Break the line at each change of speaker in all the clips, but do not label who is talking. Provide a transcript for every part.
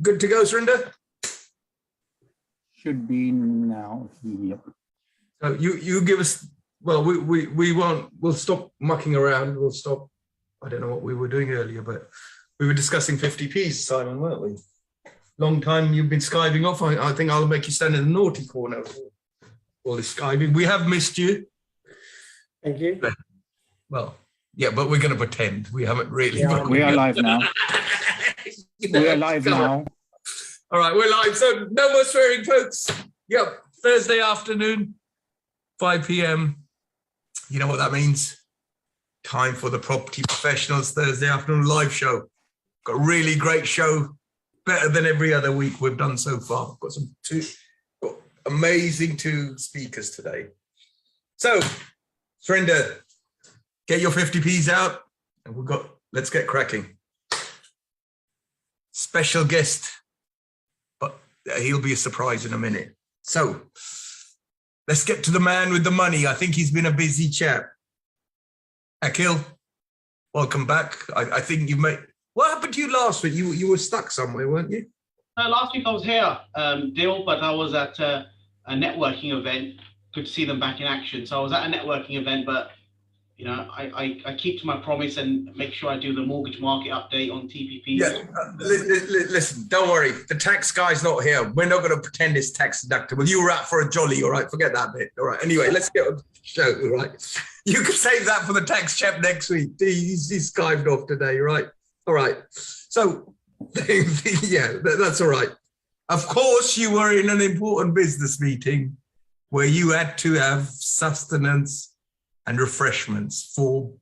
good to go, Surinder?
Should be now. Yep.
So you give us, well, we won't, we'll stop mucking around. We'll stop, I don't know what we were doing earlier, but we were discussing 50p's, Simon, weren't we? Long time you've been skiving off. I think I'll make you stand in the naughty corner. All this skiving. We have missed you.
Thank you.
Well, yeah, but we're going to pretend we haven't really.
Yeah,
We are live now. We are live now.
All right, we're live. So no more swearing, folks. Yep, Thursday afternoon, 5 p.m. You know what that means? Time for the Property Professionals Thursday afternoon live show. Got a really great show, better than every other week we've done so far. Got got amazing two speakers today. So, Surinder, get your 50p's out, and let's get cracking. Special guest, but he'll be a surprise in a minute. So, let's get to the man with the money. I think he's been a busy chap. Akhil, welcome back. I think you made. What happened to you last week? You were stuck somewhere, weren't you?
Last week I was here, Dill, but I was at a networking event. Good to see them back in action. So I was at a networking event, but you know, I keep to my promise and make sure I do the mortgage market update on TPP.
Yeah, listen, don't worry. The tax guy's not here. We're not going to pretend it's tax deductible. You were out for a jolly, all right? Forget that bit, all right? Anyway, let's get on the show, all right? You can save that for the tax chap next week. He's skived off today, right? All right. So, yeah, that's all right. Of course, you were in an important business meeting where you had to have sustenance and refreshments for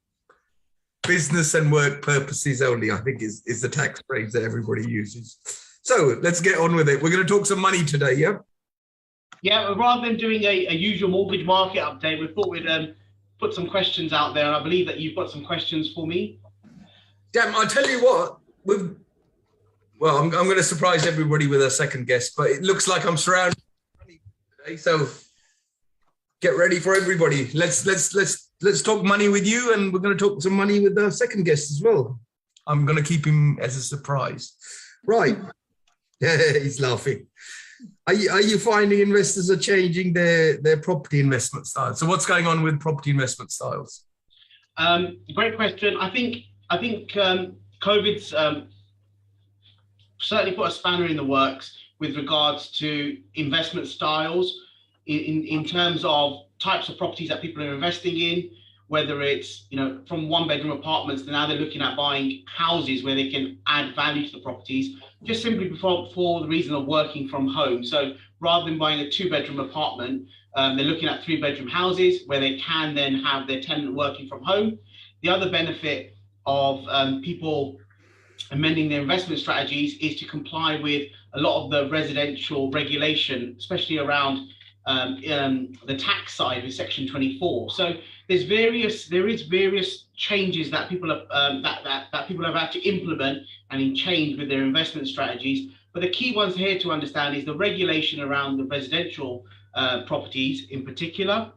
business and work purposes only, I think is the tax phrase that everybody uses. So let's get on with it. We're going to talk some money today, yeah?
Yeah, rather than doing a usual mortgage market update, we thought we'd put some questions out there, and I believe that you've got some questions for me.
Damn, I'll tell you what, I'm going to surprise everybody with a second guest, but it looks like I'm surrounded by money today, so get ready for everybody. Let's talk money with you, and we're going to talk some money with the second guest as well. I'm going to keep him as a surprise. Right. Yeah, he's laughing. Are you finding investors are changing their property investment styles? So what's going on with property investment styles?
Great question. I think COVID's certainly put a spanner in the works with regards to investment styles in terms of types of properties that people are investing in, whether it's, you know, from one-bedroom apartments to now they're looking at buying houses where they can add value to the properties, just simply for the reason of working from home. So rather than buying a two-bedroom apartment, they're looking at three-bedroom houses where they can then have their tenant working from home. The other benefit of people amending their investment strategies is to comply with a lot of the residential regulation, especially around the tax side with Section 24. So there is various changes that people have that people have had to implement and change with their investment strategies. But the key ones here to understand is the regulation around the residential properties in particular,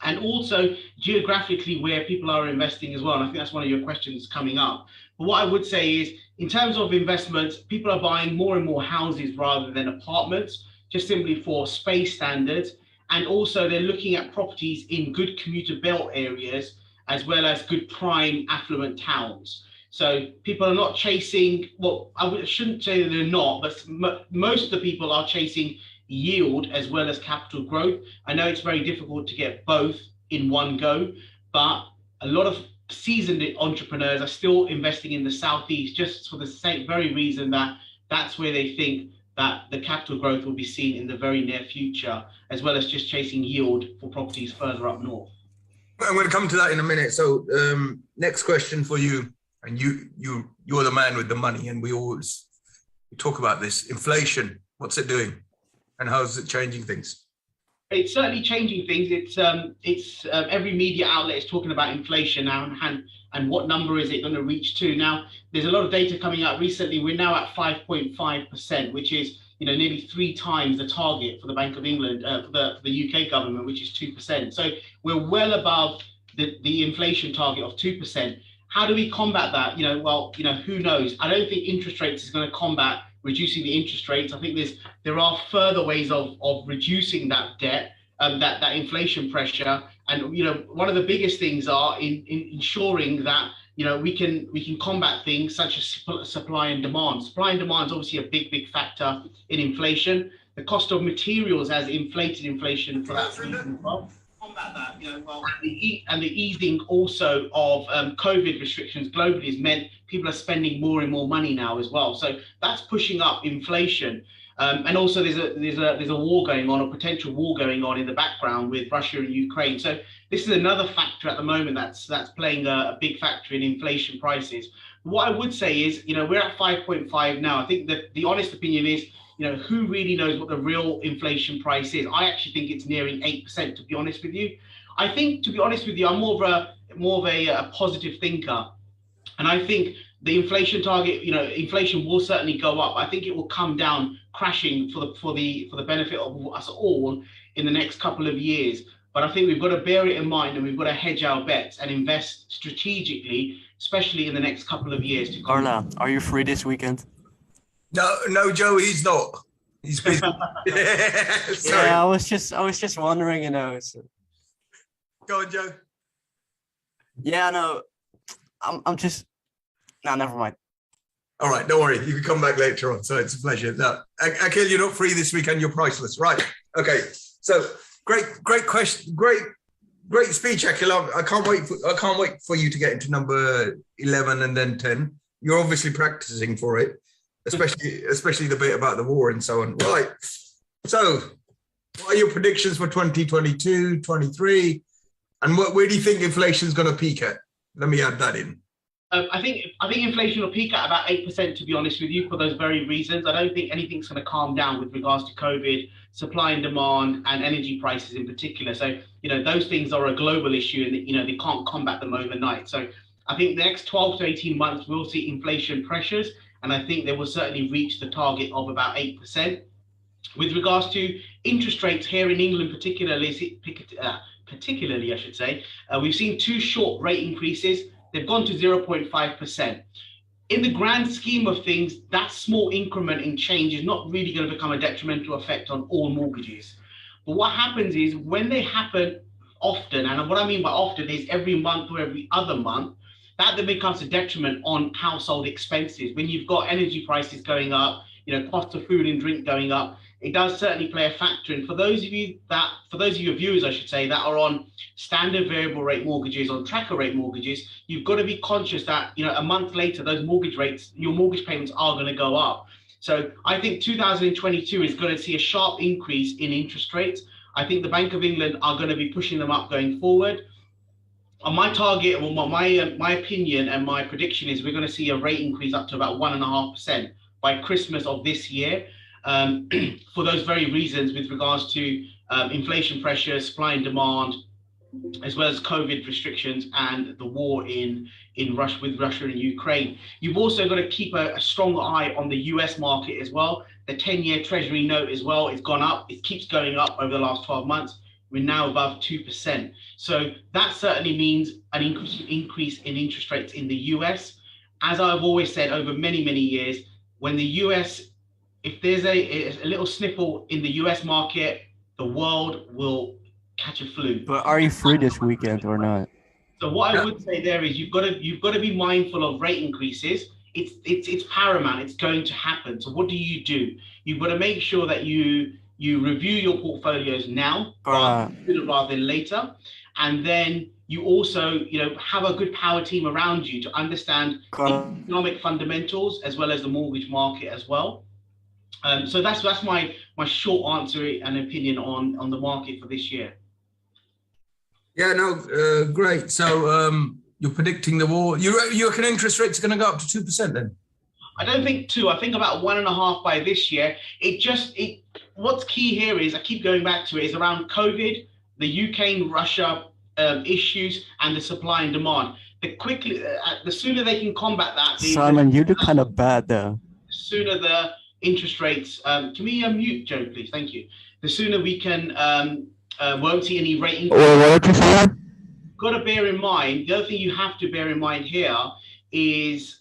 and also geographically where people are investing as well. And I think that's one of your questions coming up. But what I would say is, in terms of investments, people are buying more and more houses rather than apartments, just simply for space standards. And also they're looking at properties in good commuter belt areas, as well as good prime affluent towns. So people are not chasing, well, I shouldn't say that they're not, but most of the people are chasing yield as well as capital growth. I know it's very difficult to get both in one go, but a lot of seasoned entrepreneurs are still investing in the Southeast just for the same very reason that that's where they think that the capital growth will be seen in the very near future, as well as just chasing yield for properties further up north.
I'm going to come to that in a minute. So next question for you, and you're the man with the money, and we talk about this. Inflation, what's it doing? And how is it changing things?
It's certainly changing things. It's every media outlet is talking about inflation now, and what number is it going to reach to? Now, there's a lot of data coming out recently. We're now at 5.5%, which is, you know, nearly 3 times the target for the Bank of England, for the UK government, which is 2%. So we're well above the inflation target of 2%. How do we combat that? Well, who knows? I don't think interest rates is going to combat reducing the interest rates. I think there are further ways of reducing that debt, that inflation pressure. And, one of the biggest things are in ensuring that, we can combat things such as supply and demand. Supply and demand is obviously a big factor in inflation. The cost of materials has inflated inflation for that reason as well. Combat that, and the easing also of COVID restrictions globally has meant people are spending more and more money now as well. So that's pushing up inflation. And also there's a war going on, a potential war going on in the background with Russia and Ukraine. So this is another factor at the moment that's playing a big factor in inflation prices. What I would say is, we're at 5.5 now. I think that the honest opinion is, who really knows what the real inflation price is? I actually think it's nearing 8%, to be honest with you. I think, to be honest with you, I'm more of a positive thinker. And I think the inflation target, inflation will certainly go up. I think it will come down crashing for the benefit of us all in the next couple of years. But I think we've got to bear it in mind, and we've got to hedge our bets and invest strategically, especially in the next couple of years.
Carla, are you free this weekend?
No, Joe, he's not. He's busy. Sorry.
Yeah, I was just wondering,
Go on, Joe.
Yeah, no, I'm just. No, never mind.
All right, don't worry. You can come back later on. So it's a pleasure. No, Akhil, you're not free this weekend. You're priceless. Right. Okay. So great question. Great speech, Akhil. I can't wait for you to get into number 11 and then 10. You're obviously practicing for it, especially the bit about the war and so on. Right. So what are your predictions for 2022, 23? And where do you think inflation is going to peak at? Let me add that in.
I think inflation will peak at about 8%, to be honest with you, for those very reasons. I don't think anything's going to calm down with regards to COVID, supply and demand, and energy prices in particular. So, those things are a global issue, and, they can't combat them overnight. So I think the next 12 to 18 months, we'll see inflation pressures, and I think they will certainly reach the target of about 8%. With regards to interest rates here in England, particularly, I should say, we've seen two short rate increases. They've gone to 0.5%. In the grand scheme of things, that small increment in change is not really going to become a detrimental effect on all mortgages. But what happens is when they happen often, and what I mean by often is every month or every other month, that then becomes a detriment on household expenses. When you've got energy prices going up, cost of food and drink going up, it does certainly play a factor. And for those of you viewers, I should say, that are on standard variable rate mortgages, on tracker rate mortgages, you've got to be conscious that, a month later, those mortgage rates, your mortgage payments are going to go up. So I think 2022 is going to see a sharp increase in interest rates. I think the Bank of England are going to be pushing them up going forward. On my target, or my opinion and my prediction is we're going to see a rate increase up to about 1.5% by Christmas of this year. For those very reasons, with regards to inflation pressure, supply and demand, as well as COVID restrictions and the war in Russia with Russia and Ukraine. You've also got to keep a strong eye on the US market as well. The 10-year Treasury note as well, it's gone up. It keeps going up over the last 12 months. We're now above 2%. So that certainly means an increase in interest rates in the US. As I've always said over many years, when the US, if there's a little sniffle in the US market, the world will catch a flu.
But are you free this weekend or not?
So what I would say there is you've got to be mindful of rate increases. It's paramount. It's going to happen. So what do? You've got to make sure that you review your portfolios now rather than later, and then you also have a good power team around you to understand economic fundamentals as well as the mortgage market as well. So that's my short answer and opinion on the market for this year.
Yeah, no, great. So you're predicting the war. You reckon interest rates are going to go up to 2% then?
I don't think 2. I think about 1.5 by this year. What's key here is, I keep going back to it, is around COVID, the Ukraine-Russia issues, and the supply and demand. The sooner they can combat that.
Simon, you look kind of bad though.
The sooner the interest rates. Can we mute Joe, please? Thank you. The sooner we can won't see any rate increase. Got to bear in mind, the other thing you have to bear in mind here is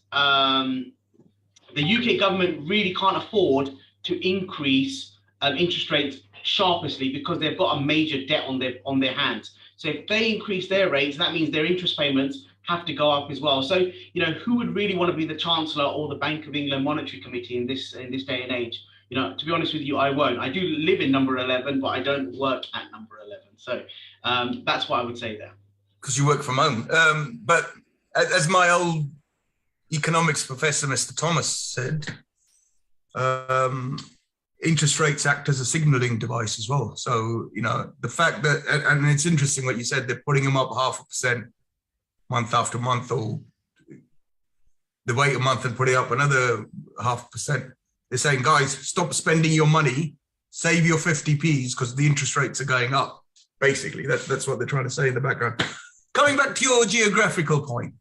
the UK government really can't afford to increase interest rates sharply because they've got a major debt on their hands. So if they increase their rates, that means their interest payments have to go up as well. So, you know, who would really want to be the Chancellor or the Bank of England Monetary Committee in this day and age? You know, to be honest with you, I won't. I do live in number 11, but I don't work at number 11. So that's what I would say there.
Because you work from home. But as my old economics professor, Mr. Thomas, said, interest rates act as a signaling device as well. So, you know, the fact that, and it's interesting what you said, they're putting them up 0.5% month after month, or they wait a month and put it up another 0.5%. They're saying, guys, stop spending your money, save your 50p's because the interest rates are going up. Basically, that's what they're trying to say in the background. Coming back to your geographical point,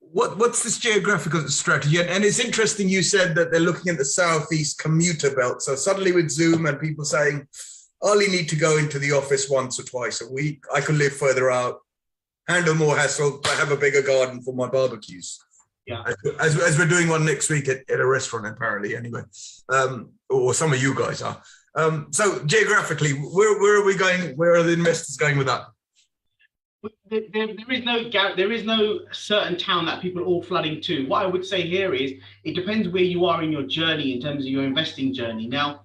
what's this geographical strategy? And it's interesting you said that they're looking at the southeast commuter belt. So suddenly with Zoom and people saying, I only need to go into the office once or twice a week. I can live further out, handle more hassle, but have a bigger garden for my barbecues.
Yeah.
As we're doing one next week at a restaurant, apparently, anyway. Or some of you guys are. So geographically, where are we going? Where are the investors going with that?
There is no certain town that people are all flooding to. What I would say here is it depends where you are in your journey in terms of your investing journey. Now,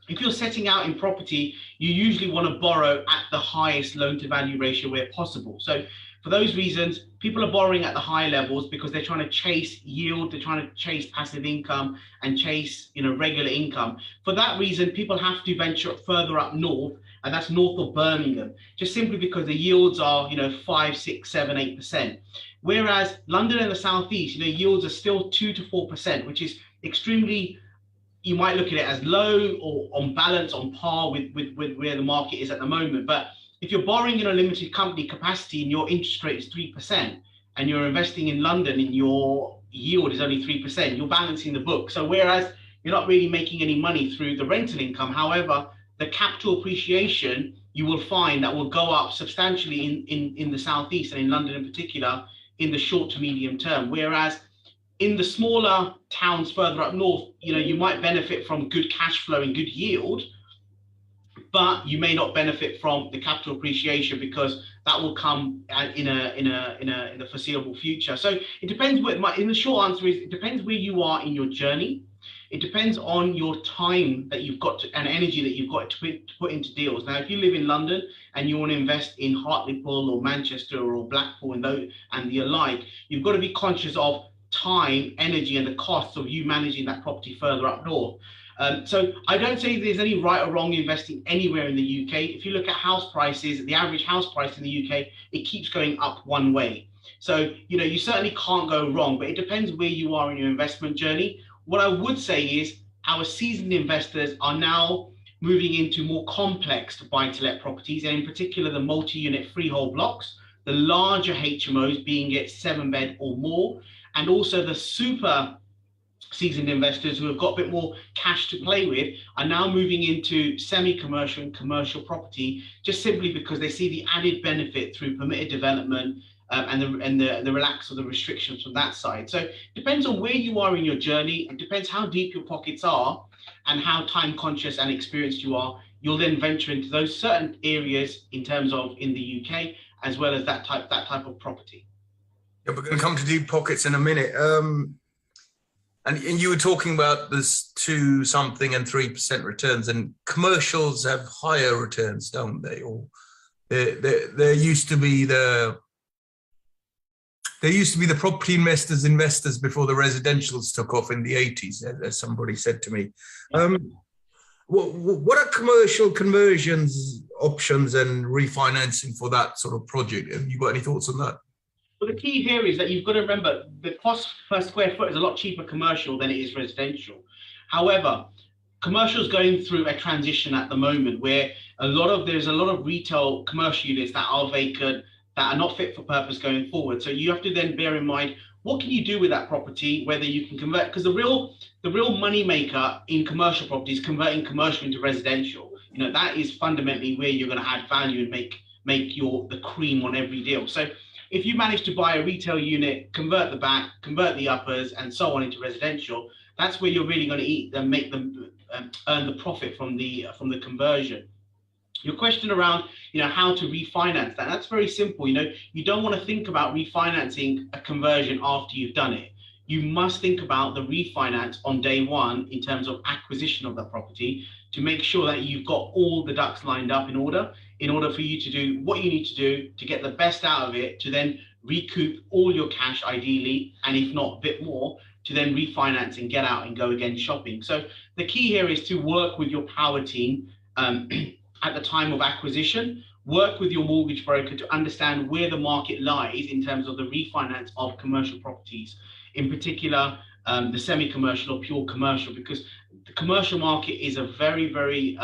if you're setting out in property, you usually want to borrow at the highest loan to value ratio where possible. So for those reasons, people are borrowing at the high levels because they're trying to chase yield, they're trying to chase passive income and chase, you know, regular income. For that reason, people have to venture further up north, and that's north of Birmingham, just simply because the yields are, you know, 5, 6, 7, 8%. Whereas London and the southeast, you know, yields are still 2 to 4%, which is extremely, you might look at it as low or on balance, on par with where the market is at the moment. But if you're borrowing in a limited company capacity and your interest rate is 3%, and you're investing in London and your yield is only 3%, you're balancing the book. So whereas you're not really making any money through the rental income, however, the capital appreciation you will find that will go up substantially in the southeast and in London in particular in the short to medium term. Whereas in the smaller towns further up north, you know, you might benefit from good cash flow and good yield, but you may not benefit from the capital appreciation because that will come in the foreseeable future. So it depends. In the short answer is it depends where you are in your journey. It depends on your time that you've got and energy that you've got to put into deals. Now, if you live in London and you want to invest in Hartlepool or Manchester or Blackpool and the alike, you've got to be conscious of time, energy, and the costs of you managing that property further up north. So I don't say there's any right or wrong investing anywhere in the UK. If you look at house prices, the average house price in the UK, it keeps going up one way. So, you know, you certainly can't go wrong, but it depends where you are in your investment journey. What I would say is our seasoned investors are now moving into more complex buy-to-let properties, and in particular, the multi-unit freehold blocks, the larger HMOs being it 7-bed or more, and also the super seasoned investors who have got a bit more cash to play with are now moving into semi-commercial and commercial property, just simply because they see the added benefit through permitted development and the relax of the restrictions from that side. So it depends on where you are in your journey. It depends how deep your pockets are and how time conscious and experienced you are. You'll then venture into those certain areas in terms of in the UK, as well as that type of property.
Yeah, we're going to come to deep pockets in a minute. And you were talking about this 2-something and 3% returns, and commercials have higher returns, don't they? Or there used to be the property investors before the residentials took off in the 80s, as somebody said to me. What are commercial conversions options and refinancing for that sort of project? Have you got any thoughts on that?
Well, the key here is that you've got to remember the cost per square foot is a lot cheaper commercial than it is residential. However, commercial is going through a transition at the moment where there's a lot of retail commercial units that are vacant, that are not fit for purpose going forward. So you have to then bear in mind, what can you do with that property, whether you can convert, because the real money maker in commercial property is converting commercial into residential. You know, that is fundamentally where you're going to add value and make the cream on every deal. So if you manage to buy a retail unit, convert the back, convert the uppers, and so on into residential, that's where you're really going to eat and make them earn the profit from the conversion. Your question around, how to refinance that's very simple. You don't want to think about refinancing a conversion after you've done it. You must think about the refinance on day one in terms of acquisition of the property, to make sure that you've got all the ducks lined up in order for you to do what you need to do to get the best out of it, to then recoup all your cash ideally, and if not a bit more, to then refinance and get out and go again shopping. So the key here is to work with your power team at the time of acquisition, work with your mortgage broker to understand where the market lies in terms of the refinance of commercial properties, in particular the semi-commercial or pure commercial, because the commercial market is a very, very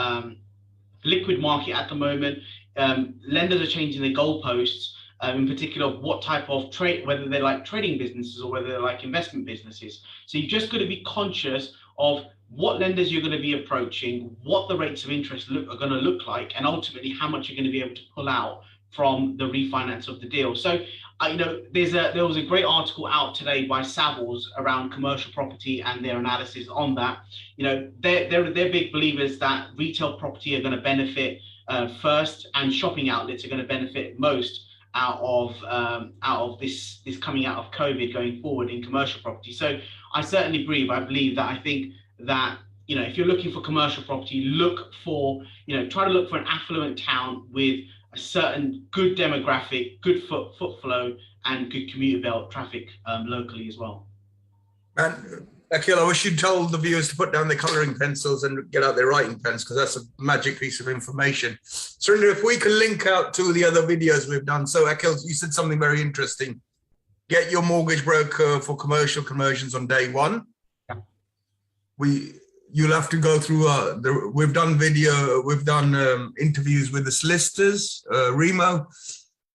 liquid market at the moment. Lenders are changing their goalposts, in particular what type of trade, whether they're like trading businesses or whether they're like investment businesses. So you've just got to be conscious of what lenders you're going to be approaching, what the rates of interest are going to look like, and ultimately how much you're going to be able to pull out from the refinance of the deal. So there was a great article out today by Savills around commercial property and their analysis on that. They're big believers that retail property are going to benefit first, and shopping outlets are going to benefit most out of this coming out of COVID going forward in commercial property. So I certainly believe that I think that if you're looking for commercial property, try to look for an affluent town with a certain good demographic, good foot flow, and good commuter belt traffic locally as well.
And Akhil, I wish you'd told the viewers to put down their colouring pencils and get out their writing pens, because that's a magic piece of information. Surinder, if we can link out to the other videos we've done. So Akhil, you said something very interesting. Get your mortgage broker for commercial conversions on day one. Yeah. You'll have to go through, we've done interviews with the solicitors, Remo,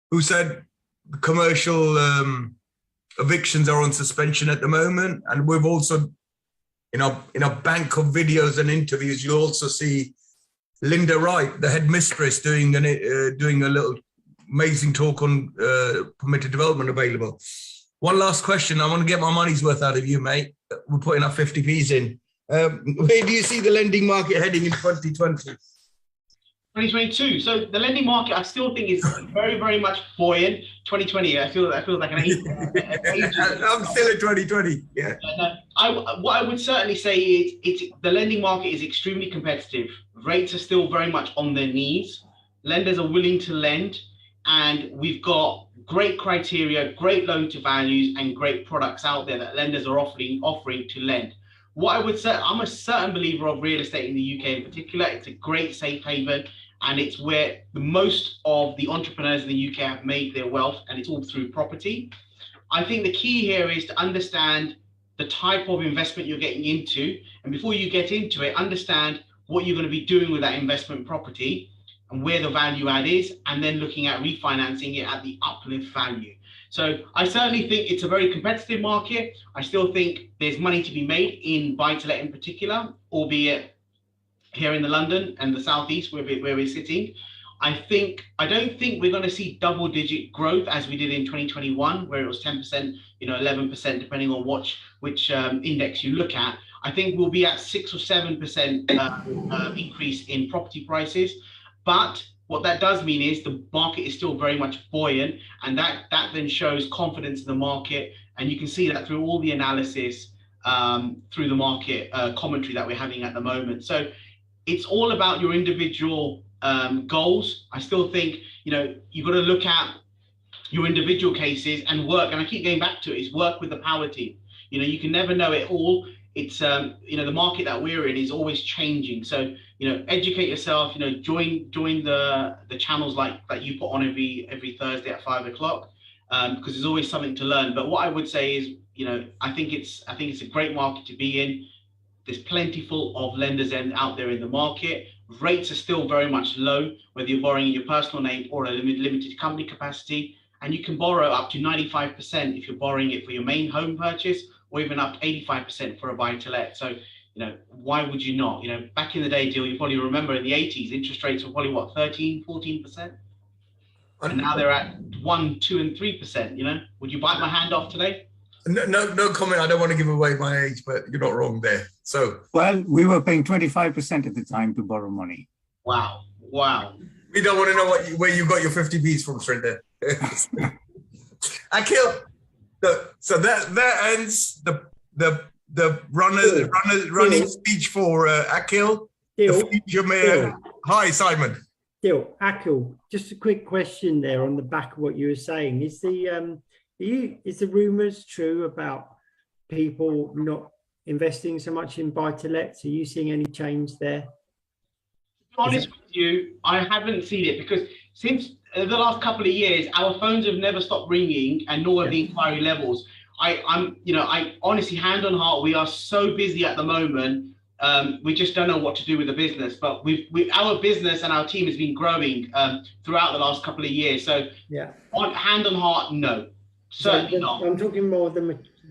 who said commercial evictions are on suspension at the moment. And we've also, in a bank of videos and interviews, you'll also see Linda Wright, the headmistress, doing a little amazing talk on permitted development available. One last question. I want to get my money's worth out of you, mate. We're putting our 50p's in. Where do you see the lending market heading in 2020?
2022. So the lending market, I still think is very, very much buoyant. 2020, I feel like an age.
I'm still in 2020. Yeah.
What I would certainly say is the lending market is extremely competitive. Rates are still very much on their knees. Lenders are willing to lend, and we've got great criteria, great loan to values, and great products out there that lenders are offering to lend. What I would say, I'm a certain believer of real estate in the UK in particular. It's a great safe haven, and it's where the most of the entrepreneurs in the UK have made their wealth, and it's all through property. I think the key here is to understand the type of investment you're getting into, and before you get into it, understand what you're going to be doing with that investment property and where the value add is, and then looking at refinancing it at the uplift value. So I certainly think it's a very competitive market. I still think there's money to be made in buy-to-let in particular, albeit here in the London and the Southeast where we're sitting. I don't think we're going to see double-digit growth as we did in 2021, where it was 10%, 11%, depending on which index you look at. I think we'll be at 6 or 7% increase in property prices, but what that does mean is the market is still very much buoyant, and that then shows confidence in the market. And you can see that through all the analysis, through the market commentary that we're having at the moment. So it's all about your individual goals. I still think, you've got to look at your individual cases and work. And I keep going back to it, is work with the power team. You can never know it all. It's, the market that we're in is always changing. So, educate yourself, join the channels that you put on every Thursday at 5 o'clock, because there's always something to learn. But what I would say is, I think it's a great market to be in. There's plentiful of lenders out there in the market. Rates are still very much low, whether you're borrowing in your personal name or a limited company capacity. And you can borrow up to 95% if you're borrowing it for your main home purchase, or even up to 85% for a buy-to-let. So, why would you not? Back in the day, Deal, you probably remember in the 80s, interest rates were probably, 13, 14%? and now they're at 1%, 2%, and 3%. You know, would you bite my hand off today?
No comment. I don't want to give away my age, but you're not wrong there. So,
Well, we were paying 25% at the time to borrow money.
Wow.
we don't want to know where you got your 50p's from, Srinder. Akhil, so that ends the running speech for Akhil, the future mayor. Hi, Simon.
Still, Akhil, just a quick question there on the back of what you were saying. Is the rumours true about people not investing so much in buy-to-lets? Are you seeing any change there?
To be honest with you, I haven't seen it because since the last couple of years, our phones have never stopped ringing, and nor have the inquiry levels. I honestly, hand on heart, we are so busy at the moment. We just don't know what to do with the business. But our business and our team has been growing throughout the last couple of years. So, on hand on heart, no, certainly not.
I'm talking more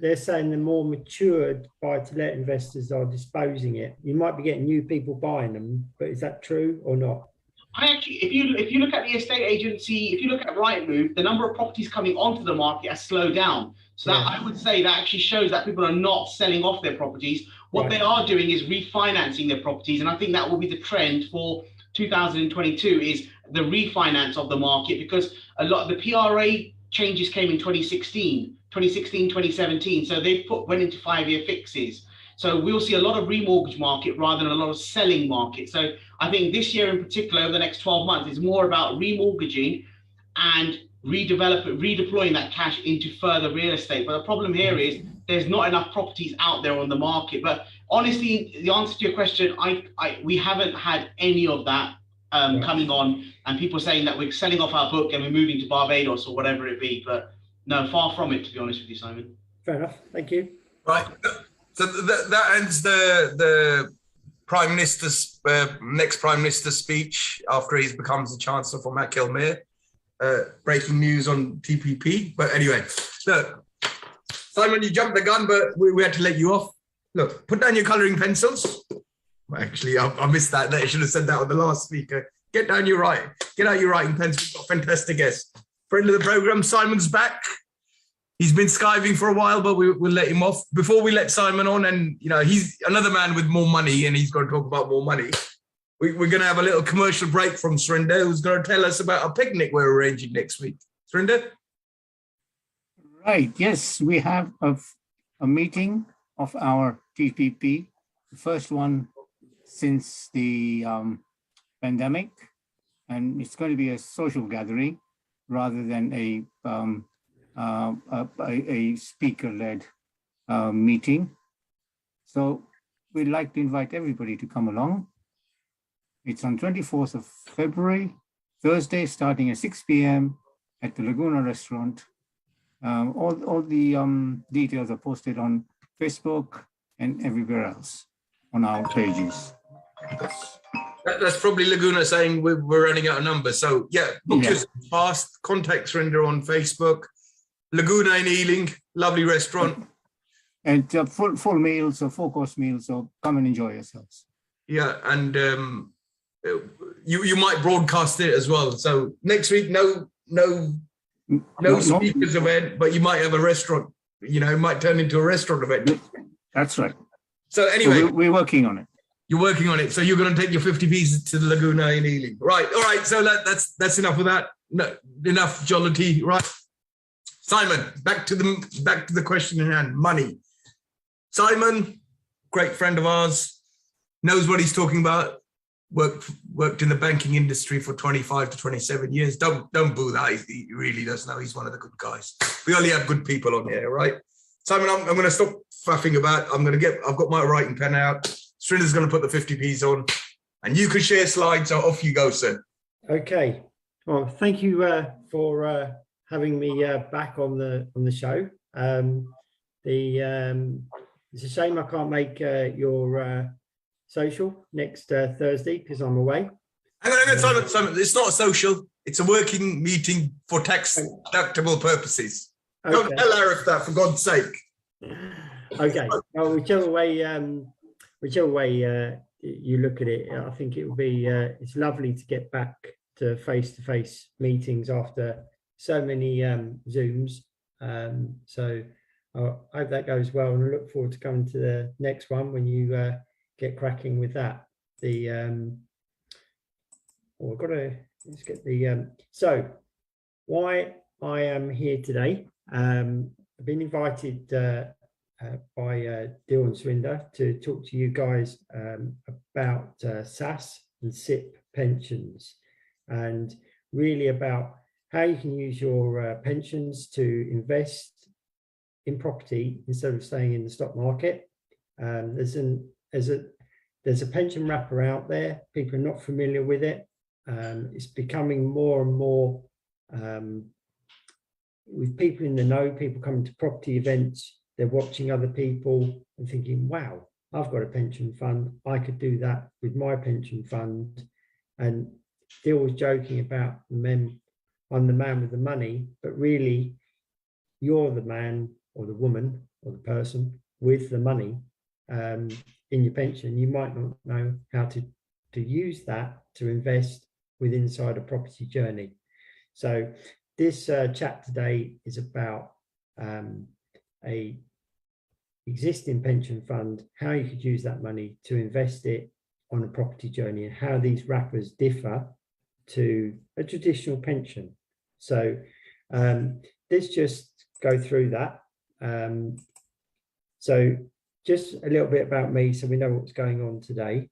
they're saying the more matured buy-to-let investors are disposing it. You might be getting new people buying them, but is that true or not?
I actually, if you look at the estate agency, if you look at Rightmove, the number of properties coming onto the market has slowed down. So that I would say that actually shows that people are not selling off their properties. What they are doing is refinancing their properties, and I think that will be the trend for 2022 is the refinance of the market, because a lot of the PRA changes came in 2016, 2017. So they went into 5-year fixes. So we'll see a lot of remortgage market rather than a lot of selling market. So I think this year in particular, over the next 12 months, is more about remortgaging and redeploying that cash into further real estate. But the problem here is there's not enough properties out there on the market. But honestly, the answer to your question, we haven't had any of that coming on, and people saying that we're selling off our book and we're moving to Barbados or whatever it be. But no, far from it, to be honest with you, Simon.
Fair enough. Thank you.
Right. So that ends the Prime Minister's next Prime Minister's speech after he becomes the Chancellor for Akhil Mir. Breaking news on TPP. But anyway, look, Simon, you jumped the gun, but we had to let you off. Look, put down your colouring pencils. Actually, I missed that. I should have said that on the last speaker. Get out your writing pens. We've got a fantastic guest. Friend of the programme, Simon's back. He's been skiving for a while, but we'll let him off. Before we let Simon on, and he's another man with more money, and he's going to talk about more money. We're going to have a little commercial break from Srinder, who's going to tell us about a picnic we're arranging next week. Srinder?
Right, yes, we have a meeting of our TPP, the first one since the pandemic, and it's going to be a social gathering rather than a speaker-led meeting. So we'd like to invite everybody to come along. It's on 24th of February, Thursday, starting at 6 p.m. at the Laguna restaurant. All the details are posted on Facebook and everywhere else on our pages.
That's probably Laguna saying we're running out of numbers. So yeah, book yours fast. Contact Srinder on Facebook. Laguna in Ealing, lovely restaurant.
And full meals or 4-course meals, so come and enjoy yourselves.
Yeah, and you might broadcast it as well. So next week, no speakers event, but you might have a restaurant. It might turn into a restaurant event.
That's right.
So anyway,
we're working on it.
You're working on it. So you're going to take your 50p's to the Laguna in Ealing. Right. All right. So that's enough of that. No, enough jollity. Right. Simon, back to the question in hand. Money. Simon, great friend of ours, knows what he's talking about. Worked in the banking industry for 25 to 27 years. Don't boo that. He really does know. He's one of the good guys. We only have good people on here, right? Simon, I'm going to stop faffing about. I've got my writing pen out. Srinder's going to put the 50p's on, and you can share slides. So off you go, sir.
Okay. Well, thank you for having me back on the show. It's a shame I can't make your social next Thursday because I'm away.
Hang on, Simon. It's not a social. It's a working meeting for tax deductible purposes. Okay. Don't tell Arif that, for God's sake.
Okay. Well, whichever way you look at it, I think it will be. It's lovely to get back to face-to-face meetings after so many Zooms. So I hope that goes well, and I look forward to coming to the next one when you get cracking with that. I've got to let's get the so why I am here today. I've been invited by Dylan Swinder to talk to you guys about SAS and SIP pensions, and really about how you can use your pensions to invest in property instead of staying in the stock market. There's a pension wrapper out there. People are not familiar with it. It's becoming more and more with people in the know, people coming to property events, they're watching other people and thinking, wow, I've got a pension fund. I could do that with my pension fund. And Dill was joking about I'm the man with the money, but really you're the man or the woman or the person with the money in your pension. You might not know how to use that to invest with inside a property journey. So this chat today is about a existing pension fund, how you could use that money to invest it on a property journey, and how these wrappers differ to a traditional pension. So let's just go through that. So just a little bit about me so we know what's going on today.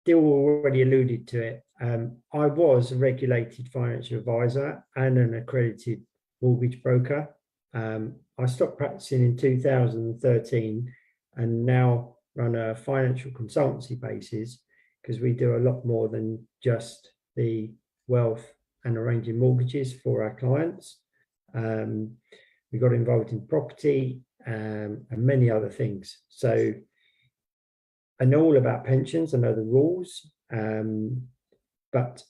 Dill already alluded to it. I was a regulated financial advisor and an accredited mortgage broker. I stopped practicing in 2013 and now run a financial consultancy basis because we do a lot more than just the wealth and arranging mortgages for our clients. We got involved in property and many other things. So I know all about pensions, I know the rules, but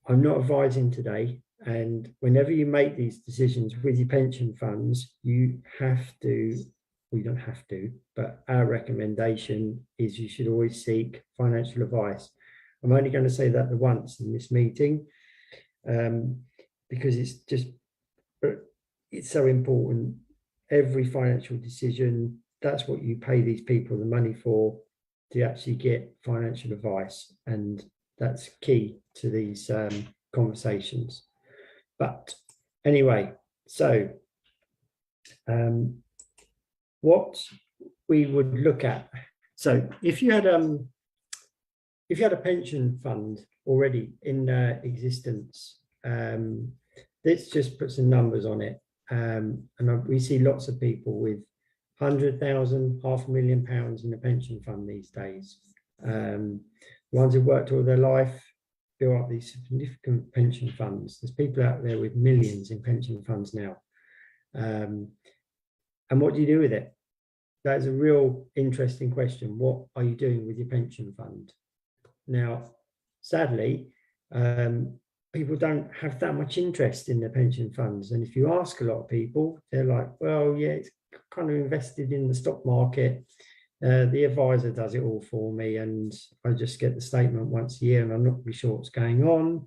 I'm not advising today. And whenever you make these decisions with your pension funds, you have to, well, you don't have to, but our recommendation is you should always seek financial advice. I'm only going to say that the once in this meeting because it's so important. Every financial decision, that's what you pay these people the money for, to actually get financial advice, and that's key to these conversations. But anyway, so what we would look at, so if you had a pension fund already in existence, let's just put some numbers on it, and we see lots of people with 100,000, £500,000 in a pension fund these days. Ones who've worked all their life, build up these significant pension funds. There's people out there with millions in pension funds now. And what do you do with it? That's a real interesting question. What are you doing with your pension fund? Now, sadly, people don't have that much interest in their pension funds. And if you ask a lot of people, they're like, well, yeah, it's kind of invested in the stock market. The advisor does it all for me, and I just get the statement once a year and I'm not really sure what's going on.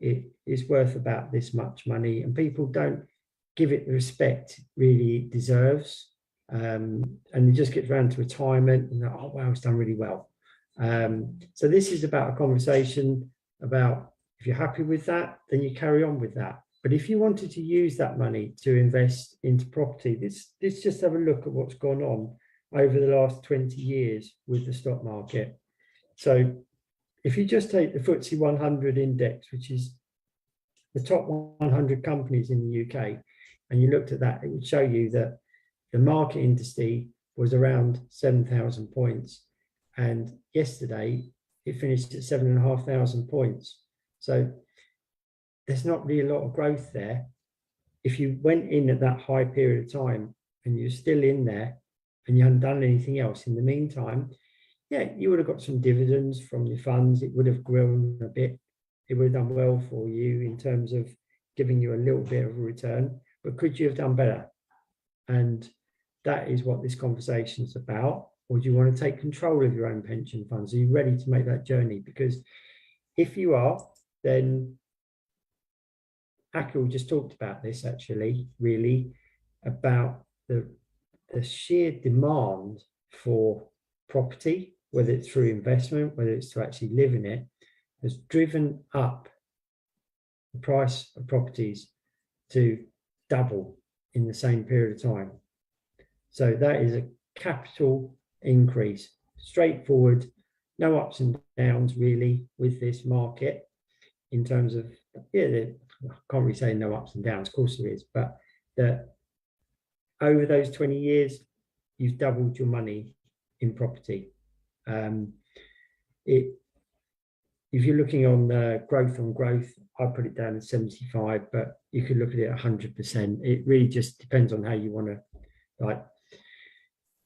It is worth about this much money, and people don't give it the respect really it deserves. And it just gets around to retirement and oh wow, it's done really well. So this is about a conversation about, if you're happy with that, then you carry on with that. But if you wanted to use that money to invest into property, let's just have a look at what's gone on over the last 20 years with the stock market. So if you just take the FTSE 100 index, which is the top 100 companies in the UK, and you looked at that, it would show you that the market indice was around 7,000 points. And yesterday it finished at 7,500 points. So there's not really a lot of growth there. If you went in at that high period of time and you're still in there and you hadn't done anything else in the meantime, yeah, you would have got some dividends from your funds. It would have grown a bit. It would have done well for you in terms of giving you a little bit of a return, but could you have done better? And that is what this conversation is about. or do you want to take control of your own pension funds? Are you ready to make that journey? Because if you are, then Akhil just talked about this actually, really, about the sheer demand for property, whether it's through investment, whether it's to actually live in it, has driven up the price of properties to double in the same period of time. So that is a capital increase, straightforward, no ups and downs really with this market in terms of, yeah, I can't really say no ups and downs, of course there is, but that over those 20 years, you've doubled your money in property. If you're looking on growth, I put it down at 75, but you could look at it 100%. It really just depends on how you want to like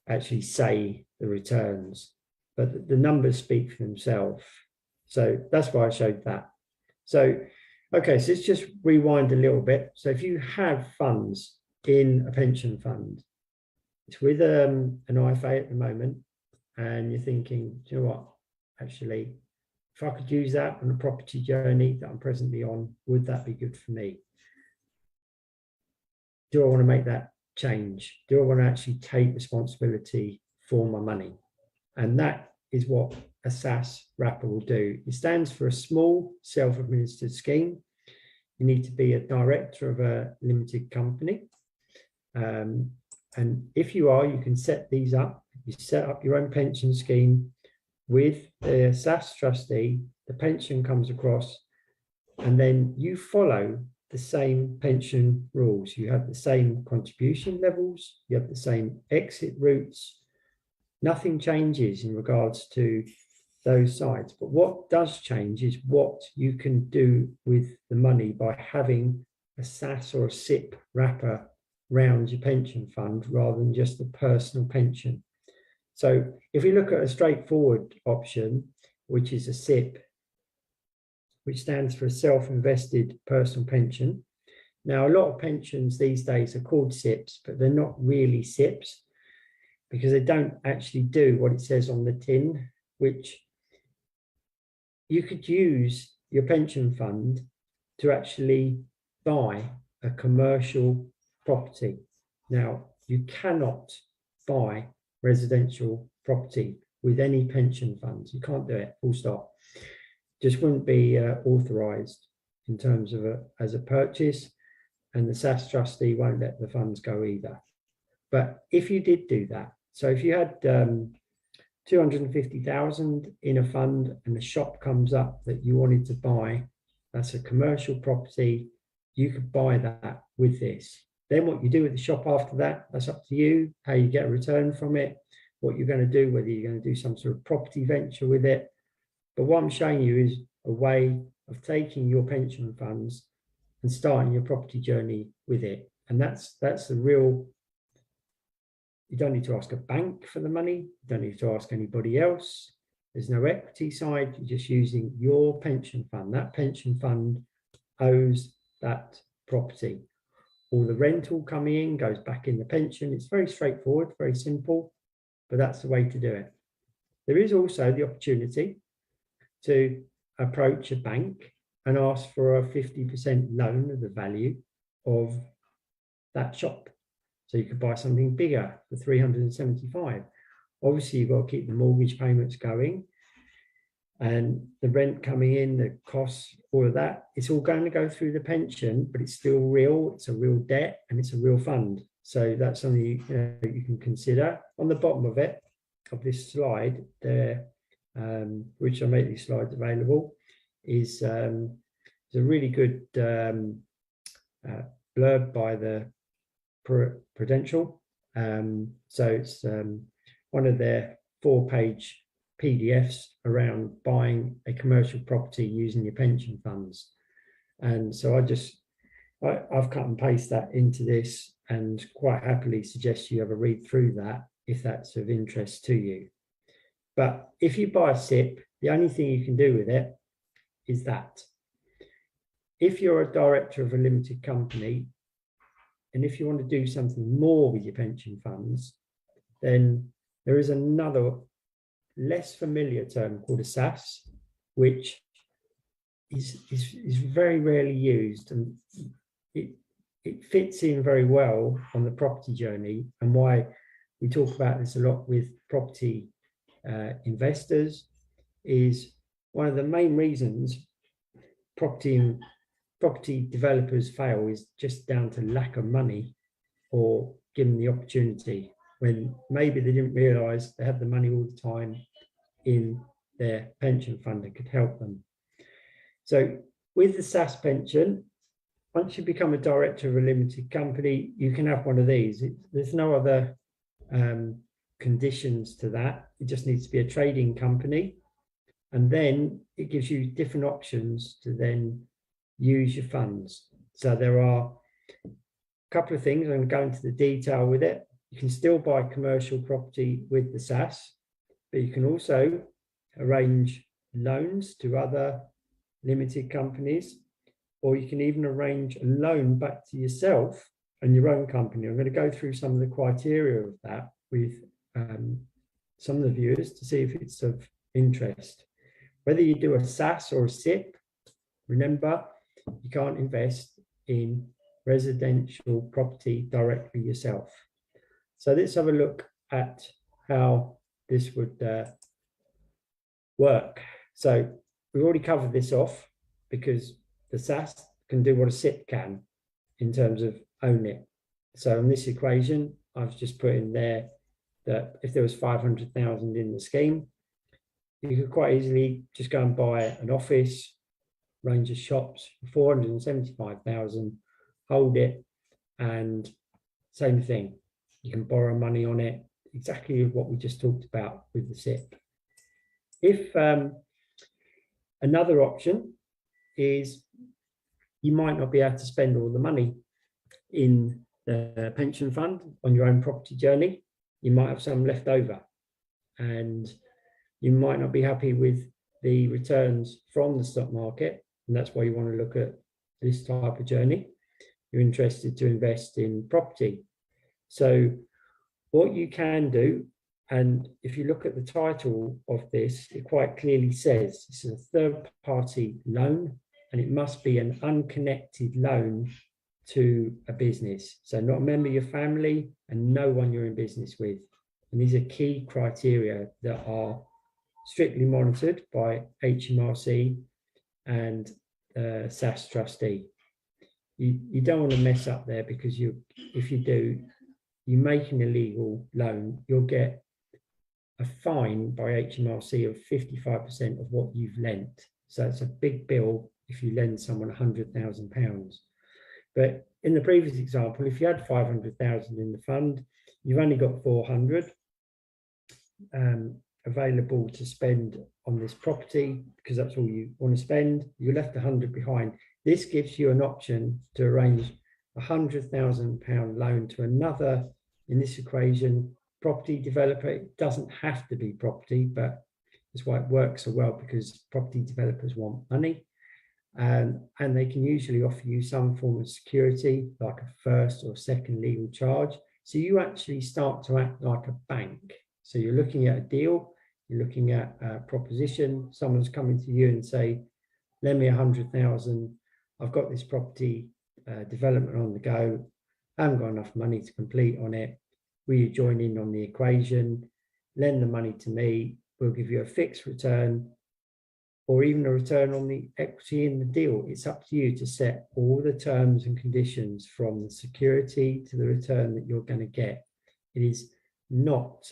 actually say the returns, but the numbers speak for themselves. So that's why I showed that. So, okay, so let's just rewind a little bit. So if you have funds in a pension fund, it's with an IFA at the moment, and you're thinking, do you know what, actually, if I could use that on a property journey that I'm presently on, would that be good for me? Do I want to make that change? Do I want to actually take responsibility for my money? And that is what a SSAS wrapper will do. It stands for a small self-administered scheme. You need to be a director of a limited company. And if you are, you can set these up. You set up your own pension scheme with the SSAS trustee, the pension comes across, and then you follow the same pension rules. You have the same contribution levels, you have the same exit routes. Nothing changes in regards to those sides. But what does change is what you can do with the money by having a SSAS or a SIP wrapper around your pension fund rather than just a personal pension. So if we look at a straightforward option, which is a SIP, which stands for a self-invested personal pension. Now, a lot of pensions these days are called SIPs, but they're not really SIPs because they don't actually do what it says on the tin, which you could use your pension fund to actually buy a commercial property. Now, you cannot buy residential property with any pension funds. You can't do it, full stop. Just wouldn't be authorised in terms of as a purchase, and the SSAS trustee won't let the funds go either. But if you did do that, so if you had 250,000 in a fund and the shop comes up that you wanted to buy, that's a commercial property, you could buy that with this. Then what you do with the shop after that, that's up to you, how you get a return from it, what you're going to do, whether you're going to do some sort of property venture with it. But what I'm showing you is a way of taking your pension funds and starting your property journey with it. And that's the real, you don't need to ask a bank for the money. You don't need to ask anybody else. There's no equity side. You're just using your pension fund. That pension fund owes that property. All the rental coming in goes back in the pension. It's very straightforward, very simple, but that's the way to do it. There is also the opportunity to approach a bank and ask for a 50% loan of the value of that shop. So you could buy something bigger for 375. Obviously, you've got to keep the mortgage payments going and the rent coming in, the costs, all of that. It's all going to go through the pension, but it's still real. It's a real debt and it's a real fund. So that's something you can consider. On the bottom of it, of this slide there, which I make these slides available, is a really good blurb by the Prudential. So it's one of their 4-page PDFs around buying a commercial property using your pension funds. And so I've cut and pasted that into this and quite happily suggest you have a read through that if that's of interest to you. But if you buy a SIP, the only thing you can do with it is that. If you're a director of a limited company, and if you want to do something more with your pension funds, then There is another less familiar term called a SAS, which is very rarely used, and it fits in very well on the property journey, and why we talk about this a lot with property investors is one of the main reasons property developers fail is just down to lack of money or given the opportunity when maybe they didn't realize they had the money all the time in their pension fund that could help them. So with the SAS pension, once you become a director of a limited company, you can have one of these. There's no other conditions to that. It just needs to be a trading company. And then it gives you different options to then use your funds. So there are a couple of things. I'm going to go into the detail with it. You can still buy commercial property with the SAS, but you can also arrange loans to other limited companies, or you can even arrange a loan back to yourself and your own company. I'm going to go through some of the criteria of that with some of the viewers to see if it's of interest. Whether you do a SAS or a SIP, remember, you can't invest in residential property directly yourself. So let's have a look at how this would work. So we've already covered this off because the SAS can do what a SIP can in terms of own it. So in this equation, I've just put in there that if there was 500,000 in the scheme, you could quite easily just go and buy an office, range of shops for 475,000, hold it, and same thing. You can borrow money on it, exactly what we just talked about with the SIP. If another option is you might not be able to spend all the money in the pension fund on your own property journey. You might have some left over and you might not be happy with the returns from the stock market. And that's why you want to look at this type of journey. You're interested to invest in property. So what you can do, and if you look at the title of this, it quite clearly says it's a third-party loan, and it must be an unconnected loan to a business. So not a member of your family and no one you're in business with. And these are key criteria that are strictly monitored by HMRC and SAS trustee. You don't want to mess up there, because if you do, you make an illegal loan, you'll get a fine by HMRC of 55% of what you've lent. So it's a big bill if you lend someone £100,000. But in the previous example, if you had 500,000 in the fund, you've only got 400 available to spend on this property, because that's all you want to spend. You left 100 behind. This gives you an option to arrange a £100,000 loan to another, in this equation, property developer. It doesn't have to be property, but that's why it works so well, because property developers want money. And they can usually offer you some form of security, like a first or second legal charge. So you actually start to act like a bank. So you're looking at a deal, you're looking at a proposition, someone's coming to you and say, lend me 100,000, I've got this property development on the go, I haven't got enough money to complete on it, will you join in on the equation, lend the money to me, we'll give you a fixed return, or even a return on the equity in the deal. It's up to you to set all the terms and conditions, from the security to the return that you're going to get. It is not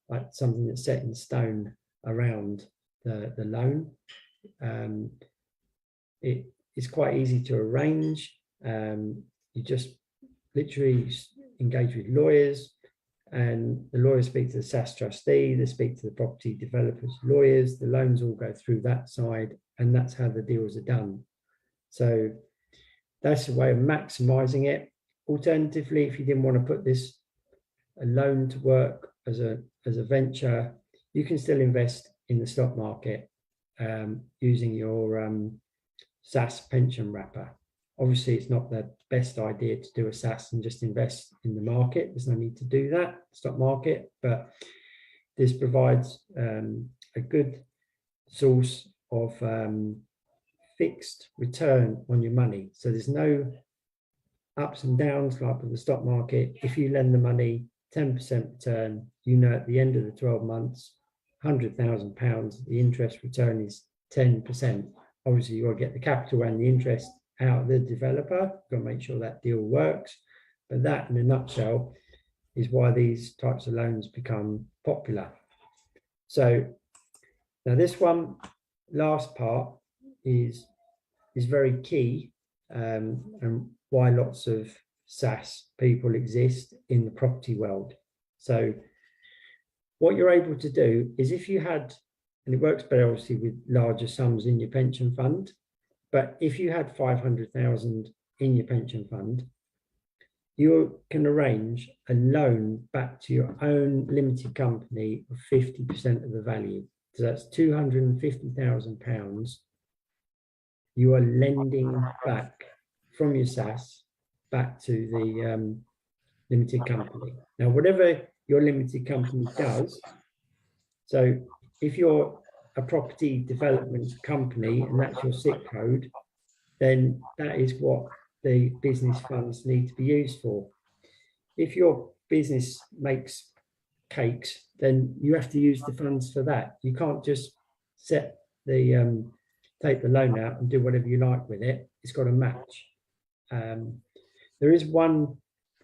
like something that's set in stone around the loan. It's quite easy to arrange. You just literally engage with lawyers, and the lawyers speak to the SAS trustee, they speak to the property developers' lawyers, the loans all go through that side, and that's how the deals are done. So that's a way of maximizing it. Alternatively, if you didn't want to put this a loan to work as a venture, you can still invest in the stock market using your SAS pension wrapper. Obviously, it's not the best idea to do a SaaS and just invest in the market. There's no need to do that, stock market, but this provides a good source of fixed return on your money. So there's no ups and downs like with the stock market. If you lend the money, 10% return, you know at the end of the 12 months, £100,000, the interest return is 10%. Obviously, you've got to get the capital and the interest out of the developer. You've got to make sure that deal works. But that, in a nutshell, is why these types of loans become popular. So now this one, last part, is very key, and why lots of SaaS people exist in the property world. So what you're able to do is, if you had, and it works better obviously with larger sums in your pension fund, but if you had 500,000 in your pension fund, you can arrange a loan back to your own limited company of 50% of the value. So that's £250,000 you are lending back from your SaaS back to the limited company. Now, whatever your limited company does, so if you're a property development company and that's your SIC code, then that is what the business funds need to be used for. If your business makes cakes, then you have to use the funds for that. You can't just set the take the loan out and do whatever you like with it. It's got to match. There is one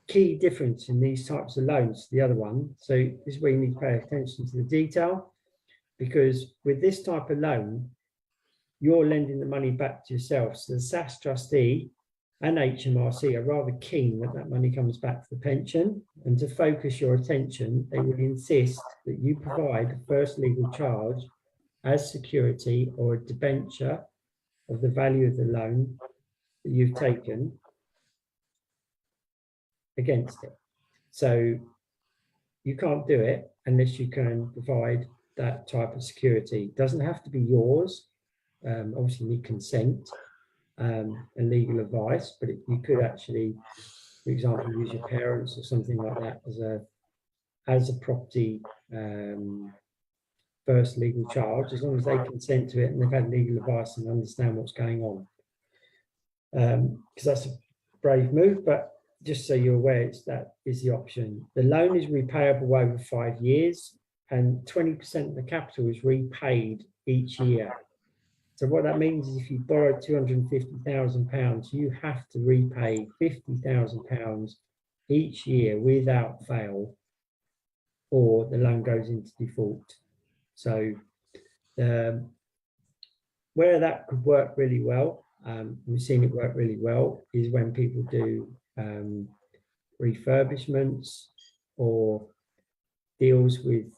key difference in these types of loans to the other one. So this is where you need to pay attention to the detail, because with this type of loan, you're lending the money back to yourself. So the SaaS trustee and HMRC are rather keen that that money comes back to the pension, and to focus your attention, they will insist that you provide the first legal charge as security or a debenture of the value of the loan that you've taken against it. So you can't do it unless you can provide that type of security. It doesn't have to be yours. Obviously you need consent and legal advice, but you could actually, for example, use your parents or something like that as a property first legal charge, as long as they consent to it and they've had legal advice and understand what's going on. Because that's a brave move, but just so you're aware, that is the option. The loan is repayable over 5 years, and 20% of the capital is repaid each year. So what that means is, if you borrow £250,000, you have to repay £50,000 each year without fail, or the loan goes into default. So where that could work really well, we've seen it work really well, is when people do refurbishments or deals with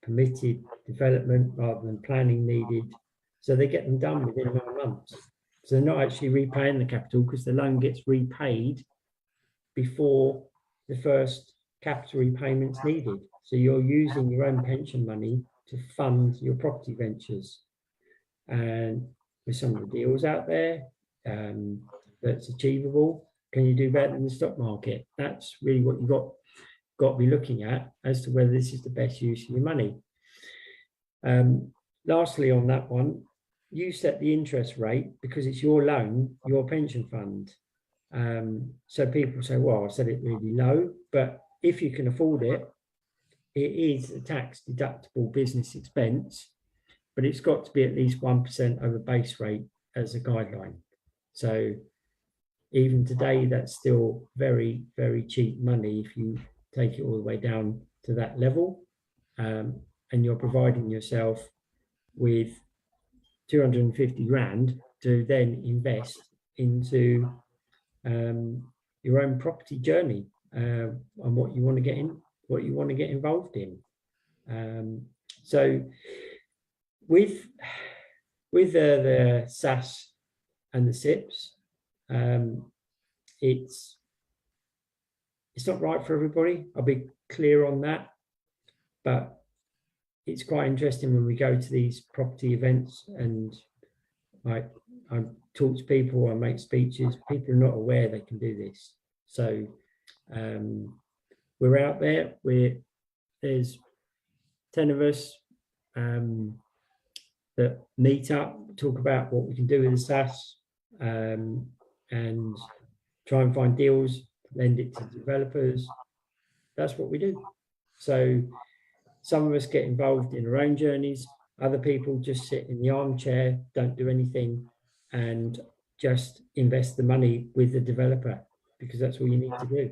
permitted development rather than planning needed. So they get them done within 9 months. So they're not actually repaying the capital, because the loan gets repaid before the first capital repayment's needed. So you're using your own pension money to fund your property ventures. And with some of the deals out there, that's achievable. Can you do better than the stock market? That's really what you've got to be looking at as to whether this is the best use of your money. Lastly, on that one, you set the interest rate because it's your loan, your pension fund. So people say, well, I set it really low, but if you can afford it, it is a tax deductible business expense, but it's got to be at least 1% over base rate as a guideline. So even today, that's still very, very cheap money if you take it all the way down to that level, and you're providing yourself with 250 grand to then invest into your own property journey, and what you want to get in, what you want to get involved in. So with the SaaS and the SIPs, it's not right for everybody. I'll be clear on that, but it's quite interesting when we go to these property events, and I'm talk to people, I make speeches, people are not aware they can do this. So we're out there. There's 10 of us that meet up, talk about what we can do with the SaaS, and try and find deals, lend it to developers. That's what we do. So some of us get involved in our own journeys. Other people just sit in the armchair, don't do anything, and just invest the money with the developer, because that's all you need to do.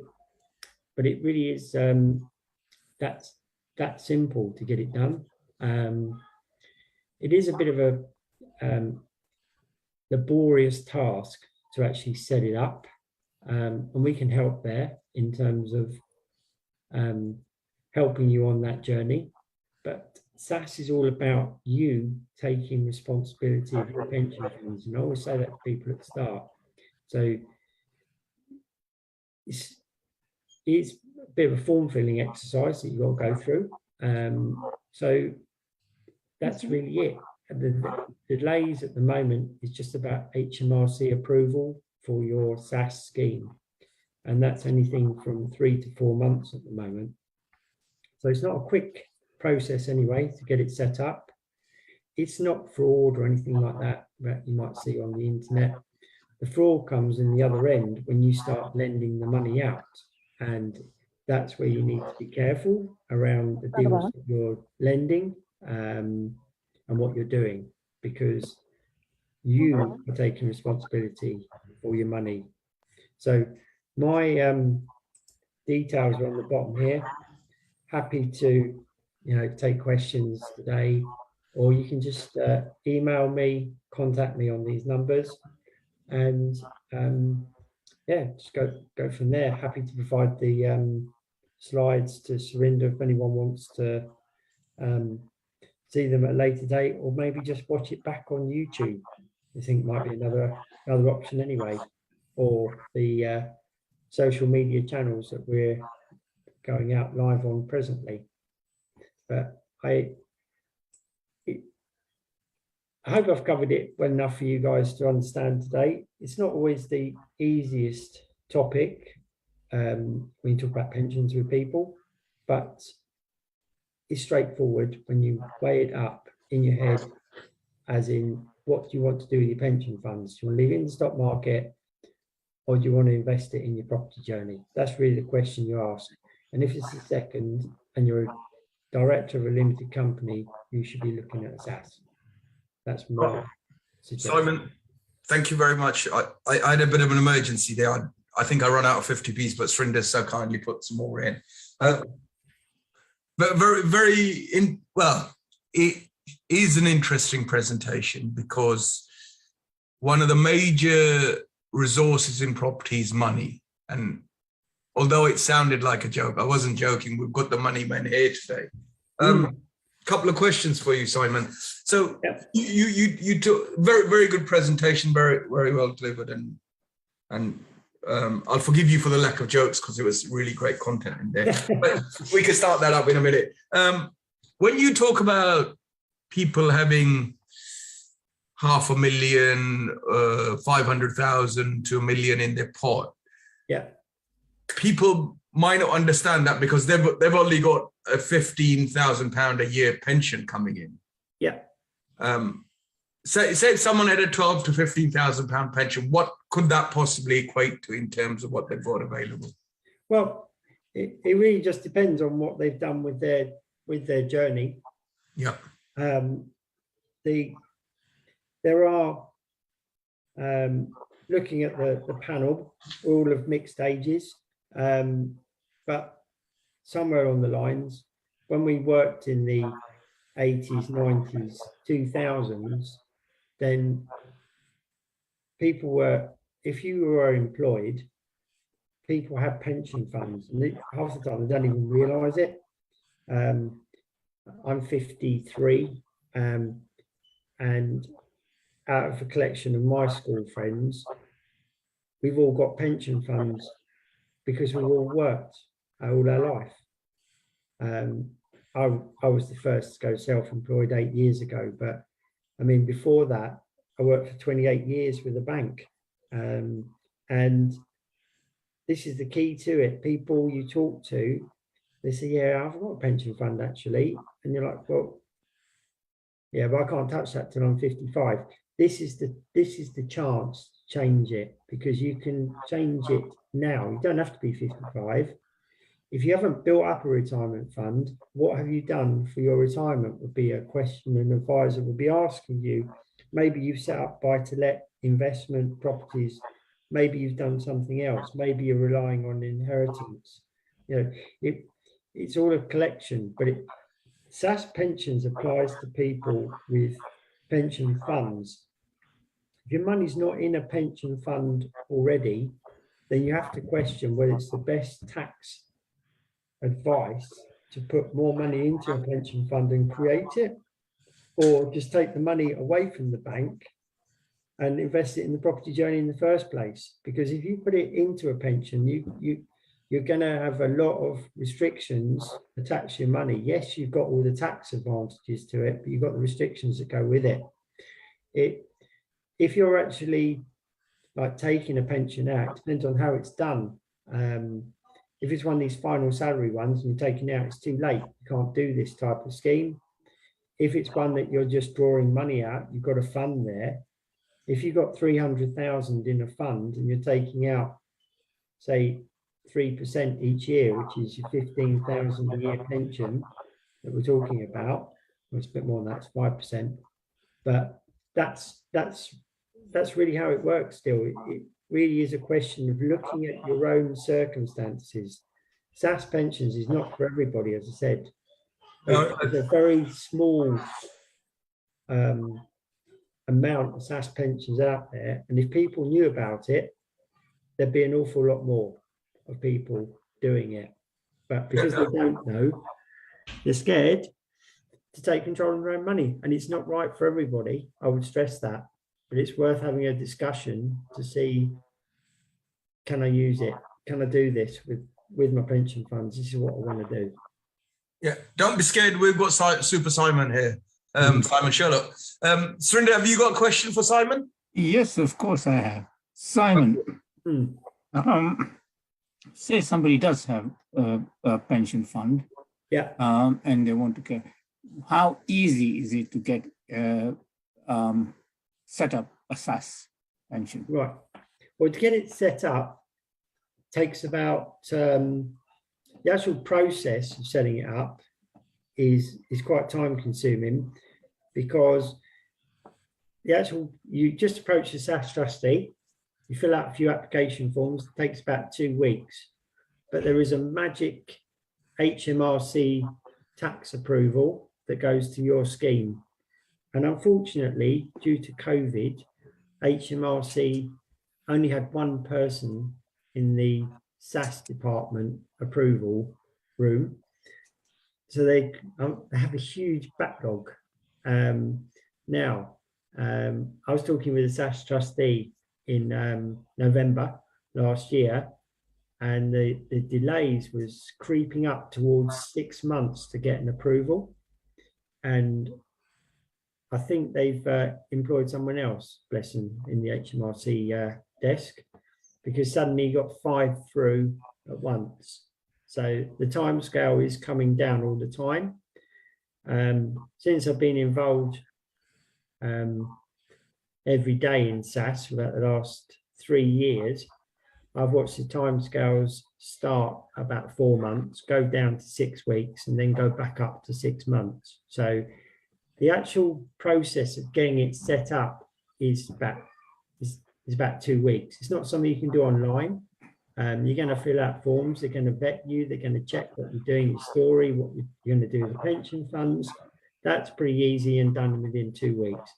But it really is that simple to get it done. It is a bit of a laborious task to actually set it up, and we can help there in terms of helping you on that journey. But SaaS is all about you taking responsibility of your pension funds, and I always say that to people at the start. So it's a bit of a form-filling exercise that you've got to go through. So that's really it. The delays at the moment is just about HMRC approval for your SaaS scheme, and that's anything from 3 to 4 months at the moment. So it's not a quick process anyway to get it set up. It's not fraud or anything like that you might see on the internet. The fraud comes in the other end when you start lending the money out, and that's where you need to be careful around the deals that you're lending and what you're doing, because you are taking responsibility for your money. So my details are on the bottom here. Happy to take questions today, or you can just email me, contact me on these numbers, and yeah, just go from there. Happy to provide the slides to Surinder if anyone wants to see them at a later date, or maybe just watch it back on YouTube. I think might be another option anyway, or the social media channels that we're going out live on presently. But I hope I've covered it well enough for you guys to understand today. It's not always the easiest topic when you talk about pensions with people, but it's straightforward when you weigh it up in your head, as in, what do you want to do with your pension funds? Do you want to leave it in the stock market, or do you want to invest it in your property journey? That's really the question you ask. And if it's the second, and you're a director of a limited company, you should be looking at a SaaS. That's my suggestion.
Simon, thank you very much. I had a bit of an emergency there. I think I run out of 50p's, but Surinder so kindly put some more in. But it is an interesting presentation, because one of the major resources in property is money. And although it sounded like a joke, I wasn't joking. We've got the money men here today. Couple of questions for you, Simon. So you took very good presentation, very well delivered, and I'll forgive you for the lack of jokes, because it was really great content in there. But we can start that up in a minute. When you talk about people having 500,000, 500,000 to $1 million in their pot, people might not understand that, because they've only got a £15,000 a year pension coming in. Say if someone had a £12,000 to £15,000 pension, what could that possibly equate to in terms of what they've got available?
Well, it really just depends on what they've done with their journey. There are, looking at the panel, all of mixed ages, but somewhere on the lines, when we worked in the 80s, 90s, 2000s, then people were, if you were employed, people had pension funds, and half the time they don't even realize it. I'm 53, and out of a collection of my school friends, we've all got pension funds because we've all worked all our life. I was the first to go self-employed 8 years ago, but I mean, before that, I worked for 28 years with a bank. And this is the key to it. People you talk to, they say, yeah, I've got a pension fund actually. And you're like, well, yeah, but I can't touch that till I'm 55. This is the chance to change it, because you can change it now. You don't have to be 55. If you haven't built up a retirement fund, what have you done for your retirement would be a question an advisor would be asking you. Maybe you've set up buy-to-let investment properties. Maybe you've done something else. Maybe you're relying on inheritance. You know, it's all a collection, but SAS pensions applies to people with pension funds. If your money's not in a pension fund already, then you have to question whether it's the best tax advice to put more money into a pension fund and create it, or just take the money away from the bank and invest it in the property journey in the first place. Because if you put it into a pension, you're going to have a lot of restrictions attached to your money. Yes, you've got all the tax advantages to it, but you've got the restrictions that go with it. If you're actually like taking a pension out, it depends on how it's done. If it's one of these final salary ones and you're taking it out, it's too late. You can't do this type of scheme. If it's one that you're just drawing money out, you've got a fund there. If you've got 300,000 in a fund and you're taking out, say, 3% each year, which is your 15,000 a year pension that we're talking about, well, it's a bit more than that, it's 5%. But that's really how it works still. It really is a question of looking at your own circumstances. SAS pensions is not for everybody, as I said. There's a very small amount of SAS pensions out there, and if people knew about it, there'd be an awful lot more of people doing it. But because they don't know, they're scared to take control of their own money, and it's not right for everybody. I would stress that, but it's worth having a discussion to see, can I use it? Can I do this with my pension funds? This is what I want to do.
Yeah, don't be scared. We've got Super Simon here, Simon Sherlock. Surinder, have you got a question for Simon?
Yes, of course I have. Simon, say somebody does have a pension fund,
Yeah.
And they want to get, how easy is it to get set up a SAS pension?
Right. Well, to get it set up takes about the actual process of setting it up is quite time consuming, because you just approach the SAS trustee, you fill out a few application forms, it takes about 2 weeks, but there is a magic HMRC tax approval that goes to your scheme. And unfortunately, due to COVID, HMRC only had one person in the SAS department approval room. So they have a huge backlog. Now, I was talking with a SAS trustee in November last year, and the delays was creeping up towards 6 months to get an approval. And I think they've employed someone else, bless them, in the HMRC desk, because suddenly you got 5 through at once. So the timescale is coming down all the time. Since I've been involved every day in SAS for about the last 3 years, I've watched the timescales start about 4 months, go down to 6 weeks, and then go back up to 6 months. So the actual process of getting it set up is about 2 weeks. It's not something you can do online. You're going to fill out forms. They're going to vet you. They're going to check what you're doing, your story, what you're going to do with the pension funds. That's pretty easy and done within 2 weeks.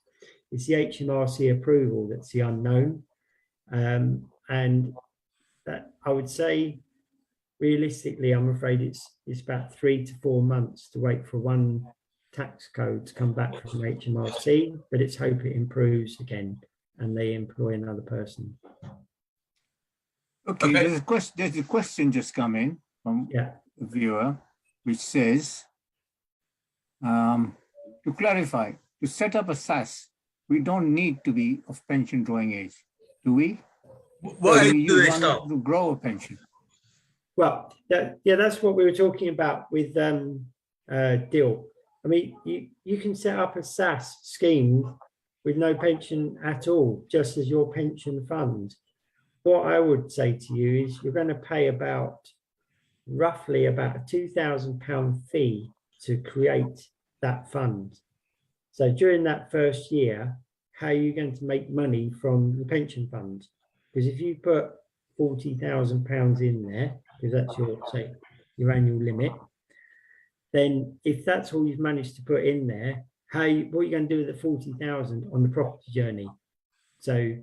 It's the HMRC approval that's the unknown. And that I would say, realistically, I'm afraid it's about 3 to 4 months to wait for one tax code to come back from HMRC, but let's hope it improves again and they employ another person.
Okay, there's a question just come in from a viewer, which says, to clarify, to set up a SAS, we don't need to be of pension drawing age, do we?
What
Or
age
you
do they
want
start?
to grow a pension?
Well, that's what we were talking about with Dill. I mean, you can set up a SAS scheme with no pension at all, just as your pension fund. What I would say to you is you're going to pay roughly about a £2,000 fee to create that fund. So during that first year, how are you going to make money from the pension fund? Because if you put £40,000 in there, because that's your annual limit, then if that's all you've managed to put in there, what are you going to do with the 40,000 on the property journey? So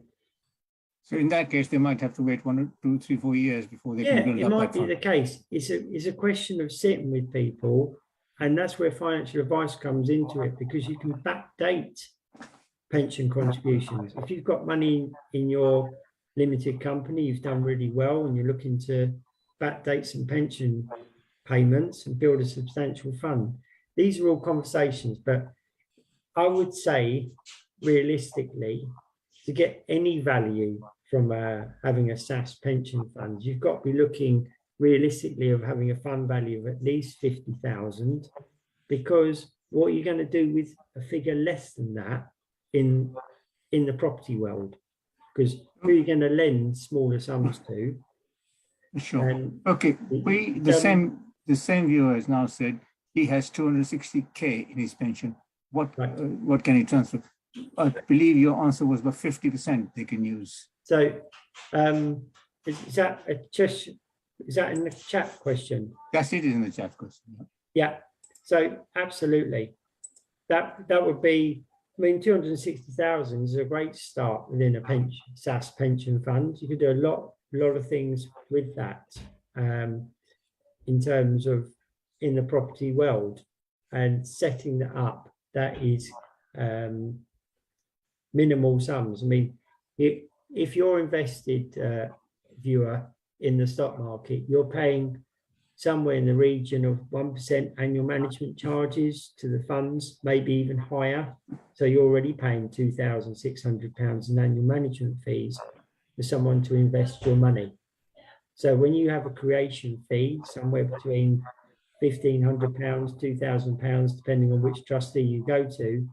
in that case, they might have to wait 1 or 2, 3, 4 years before they
yeah,
can build
it
up
might
that
be
fund.
the case. It's a question of sitting with people, and that's where financial advice comes into it, because you can backdate pension contributions. If you've got money in your limited company, you've done really well, and you're looking to backdate some pension payments and build a substantial fund. These are all conversations, but I would say realistically, to get any value from having a SAS pension fund, you've got to be looking realistically of having a fund value of at least 50,000, because what are you going to do with a figure less than that in the property world? Because who are you going to lend smaller sums to?
Sure.
And
Okay. The same viewer has now said he has 260K in his pension. What can he transfer? I believe your answer was about 50% they can use.
so, is that in the chat question?
Yes, it is in the chat question.
Yeah. So absolutely, that would be. I mean, 260,000 is a great start within a SAS pension fund. You could do a lot of things with that in terms of in the property world, and setting that up. That is minimal sums. I mean, if you're invested, viewer, in the stock market, you're paying somewhere in the region of 1% annual management charges to the funds, maybe even higher. So you're already paying £2,600 in annual management fees for someone to invest your money. So when you have a creation fee, somewhere between £1,500, £2,000, depending on which trustee you go to,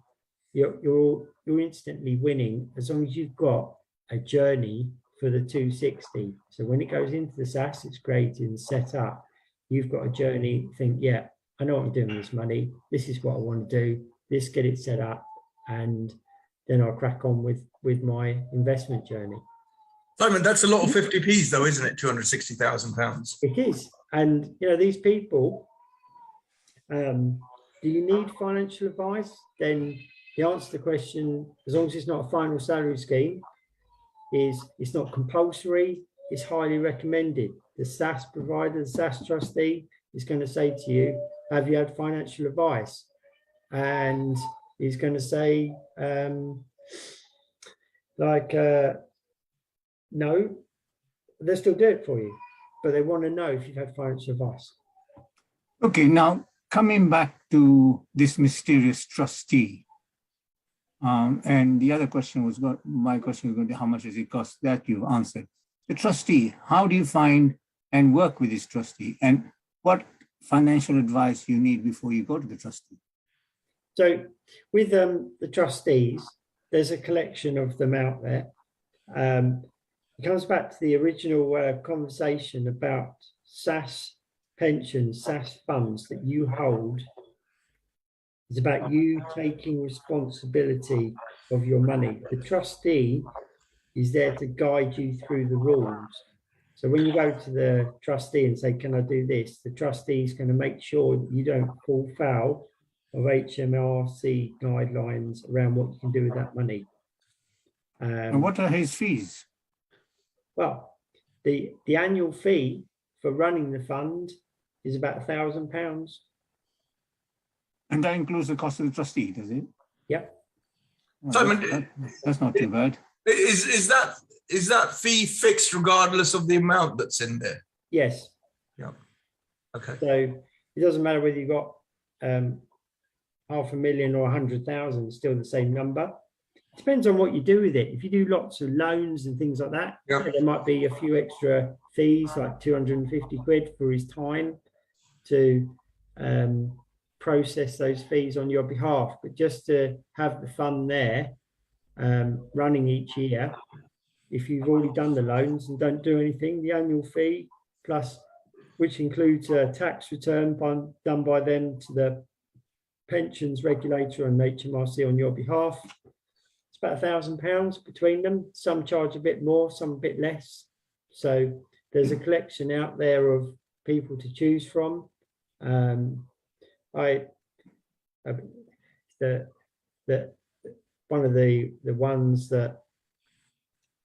you're instantly winning, as long as you've got a journey for the 260. So when it goes into the SAS, it's created and set up. You've got a journey, think, yeah, I know what I'm doing with this money. This is what I want to do. Let's get it set up, and then I'll crack on with my investment journey.
Simon, that's a lot of 50p's though, isn't it? £260,000.
It is. And, these people, do you need financial advice? Then the answer to the question, as long as it's not a final salary scheme, is it's not compulsory, it's highly recommended. The SAS provider, the SAS trustee is going to say to you, have you had financial advice? And he's going to say, no, they'll still do it for you, but they want to know if you've had financial advice.
Okay, now coming back to this mysterious trustee, and the other question was, my question was going to be, how much does it cost? That you've answered. The trustee, how do you find and work with this trustee, and what financial advice you need before you go to the trustee?
So with the trustees, there's a collection of them out there. It comes back to the original conversation about SAS pensions, SAS funds that you hold. It's about you taking responsibility of your money. The trustee is there to guide you through the rules. So when you go to the trustee and say, can I do this? The trustee is going to make sure that you don't fall foul of HMRC guidelines around what you can do with that money.
And what are his fees?
Well, the annual fee for running the fund is about £1,000.
And that includes the cost of the trustee, does it?
Yep.
Well,
Simon,
that's not too bad.
Is that fee fixed regardless of the amount that's in there?
Yes.
Yeah. Okay.
So it doesn't matter whether you've got 500,000 or 100,000, still the same number. depends on what you do with it. If you do lots of loans and things like that,
Yeah.
there might be a few extra fees, like 250 quid for his time to process those fees on your behalf. But just to have the fund there running each year, if you've already done the loans and don't do anything, the annual fee plus, which includes a tax return done by them to the pensions regulator and HMRC on your behalf. It's about £1,000 between them. Some charge a bit more, some a bit less. So there's a collection out there of people to choose from. One of the ones that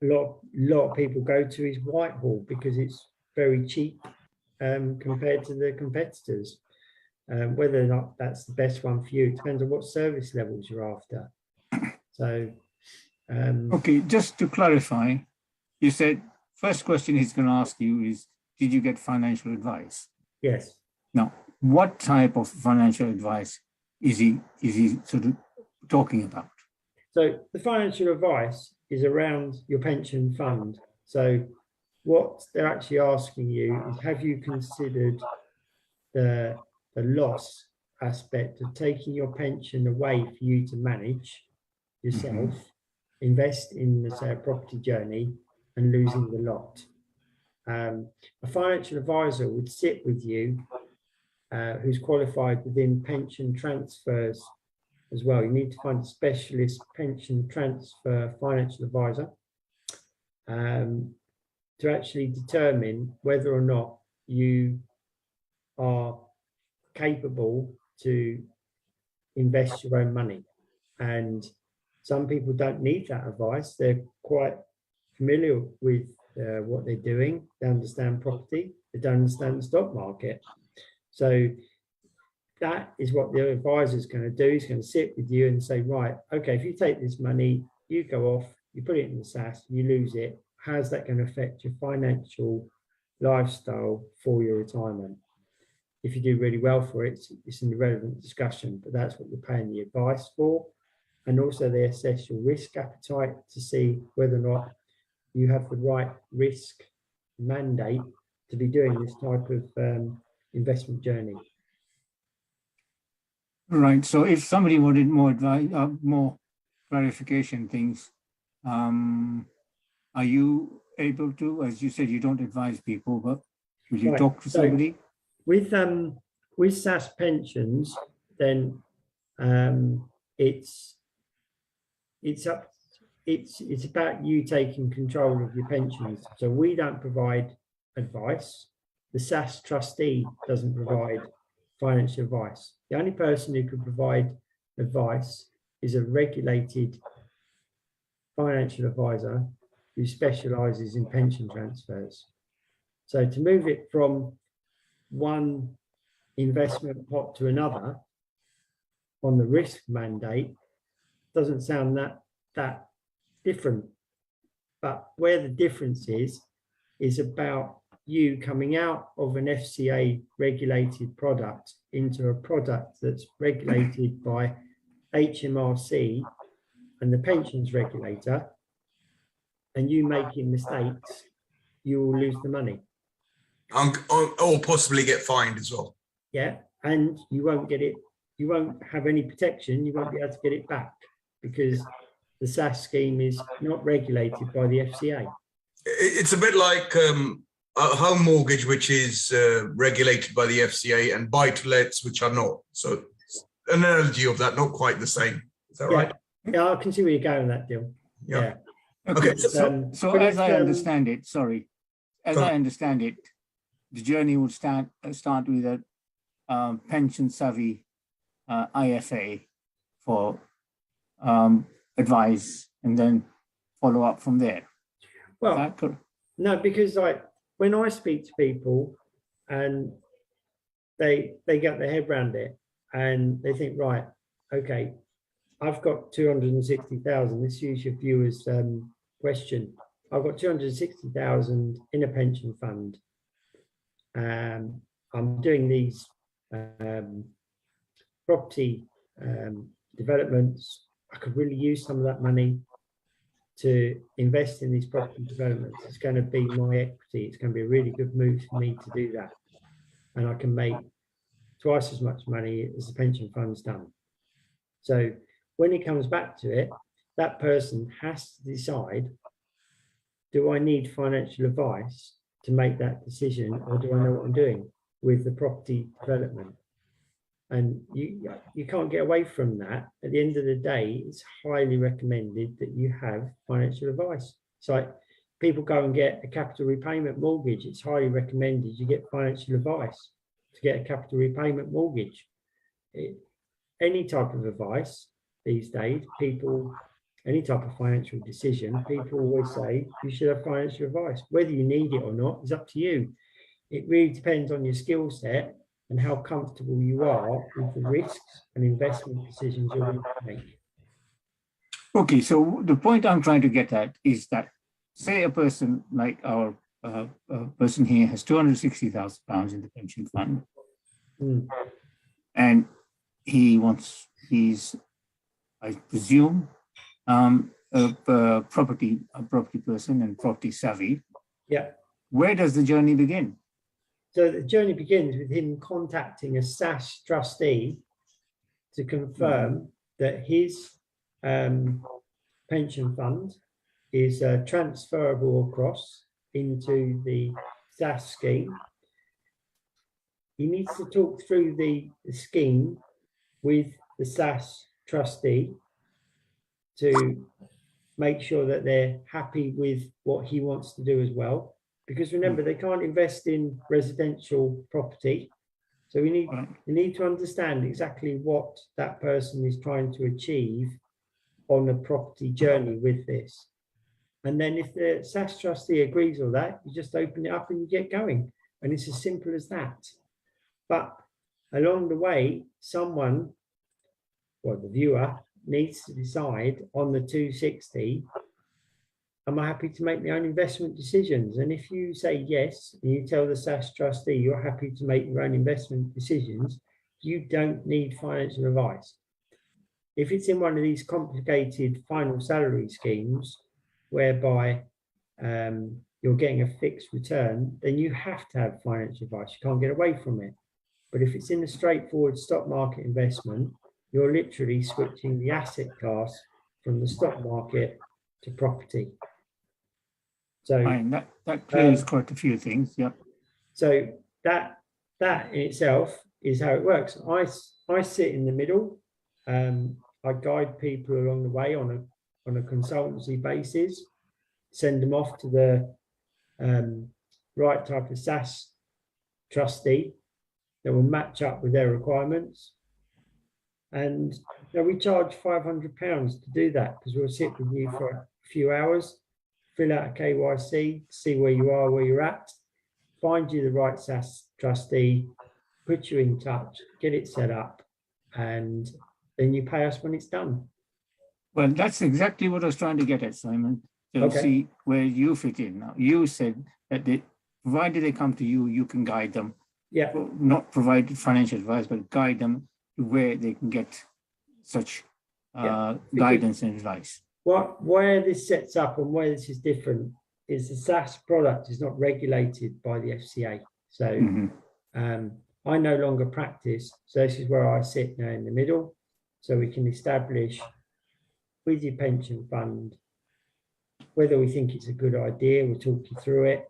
a lot of people go to is Whitehall because it's very cheap compared to the competitors. Whether or not that's the best one for you, it depends on what service levels you're after. So,
Okay, just to clarify, you said first question he's going to ask you is, did you get financial advice?
yes.
Now, what type of financial advice is he sort of talking about?
So the financial advice is around your pension fund. So what they're actually asking you is, have you considered the loss aspect of taking your pension away for you to manage yourself, invest in, say, a property journey and losing the lot? A financial advisor would sit with you who's qualified within pension transfers as well. You need to find a specialist pension transfer financial advisor to actually determine whether or not you are capable to invest your own money. And some people don't need that advice. They're quite familiar with what they're doing. They understand property. They don't understand the stock market. So that is what the advisor is going to do. He's going to sit with you and say, right, okay, if you take this money, you go off, you put it in the SAS, you lose it. How's that going to affect your financial lifestyle for your retirement? If you do really well for it, it's an irrelevant discussion, but that's what you're paying the advice for. And also they assess your risk appetite to see whether or not you have the right risk mandate to be doing this type of investment journey.
Right. So if somebody wanted more advice, more clarification things, are you able to, as you said, you don't advise people, but will you talk to somebody?
With SAS pensions, then it's about you taking control of your pensions. So we don't provide advice. The SAS trustee doesn't provide financial advice. The only person who can provide advice is a regulated financial advisor who specializes in pension transfers. So to move it from one investment pot to another on the risk mandate doesn't sound that different. But where the difference is about you coming out of an FCA regulated product into a product that's regulated by HMRC and the pensions regulator, and you making mistakes, you will lose the money.
Or possibly get fined as well.
Yeah, and you won't get it, you won't have any protection, you won't be able to get it back because the SAS scheme is not regulated by the FCA.
It's a bit like a home mortgage, which is regulated by the FCA, and buy-to-lets, which are not. So an analogy of that, not quite the same. Is that right?
Yeah, I can see where you're going with that, deal. Yeah.
Okay.
Okay.
So as I understand it, sorry, as I understand it, the journey would start with a pension savvy IFA for advice, and then follow up from there.
Well, no, because when I speak to people and they get their head around it and they think, right, okay, I've got 260,000. Let's use your viewers' question. I've got 260,000 in a pension fund. I'm doing these property developments. I could really use some of that money to invest in these property developments. It's going to be my equity. It's going to be a really good move for me to do that. And I can make twice as much money as the pension fund's done. So when it comes back to it, that person has to decide, do I need financial advice to make that decision, or do I know what I'm doing with the property development? And you can't get away from that. At the end of the day, it's highly recommended that you have financial advice. So like people go and get a capital repayment mortgage. It's highly recommended you get financial advice to get a capital repayment mortgage. Any type of advice these days, any type of financial decision, people always say you should have financial advice. Whether you need it or not is up to you. It really depends on your skill set and how comfortable you are with the risks and investment decisions you're going to make.
Okay, so the point I'm trying to get at is that, say a person like our person here has £260,000 in the pension fund, and he's, I presume, a property person and property savvy.
Yeah.
Where does the journey begin?
So the journey begins with him contacting a SAS trustee to confirm that his pension fund is transferable across into the SAS scheme. He needs to talk through the scheme with the SAS trustee to make sure that they're happy with what he wants to do as well. Because remember, they can't invest in residential property. So we need to understand exactly what that person is trying to achieve on a property journey with this. And then if the SAS trustee agrees with that, you just open it up and you get going. And it's as simple as that. But along the way, someone, well, the viewer, needs to decide on the 260, am I happy to make my own investment decisions? And if you say yes, and you tell the SAS trustee you're happy to make your own investment decisions, you don't need financial advice. If it's in one of these complicated final salary schemes, whereby you're getting a fixed return, then you have to have financial advice. You can't get away from it. But if it's in a straightforward stock market investment, you're literally switching the asset class from the stock market to property. So
that clears quite a few things. Yep. So
that in itself is how it works. I sit in the middle. I guide people along the way on a consultancy basis, send them off to the right type of SAS trustee that will match up with their requirements. And we charge £500 to do that, because we'll sit with you for a few hours, fill out a KYC, see where you are, where you're at, find you the right SAS trustee, put you in touch, get it set up, and then you pay us when it's done.
Well, that's exactly what I was trying to get at, Simon, to see where you fit in. Now, you said that provided they come to you, you can guide them.
Yeah.
Well, not provide financial advice, but guide them to where they can get such guidance and advice.
Where this sets up and where this is different is the SAS product is not regulated by the FCA. So I no longer practice. So this is where I sit now in the middle. So we can establish with your pension fund whether we think it's a good idea. We'll talk you through it,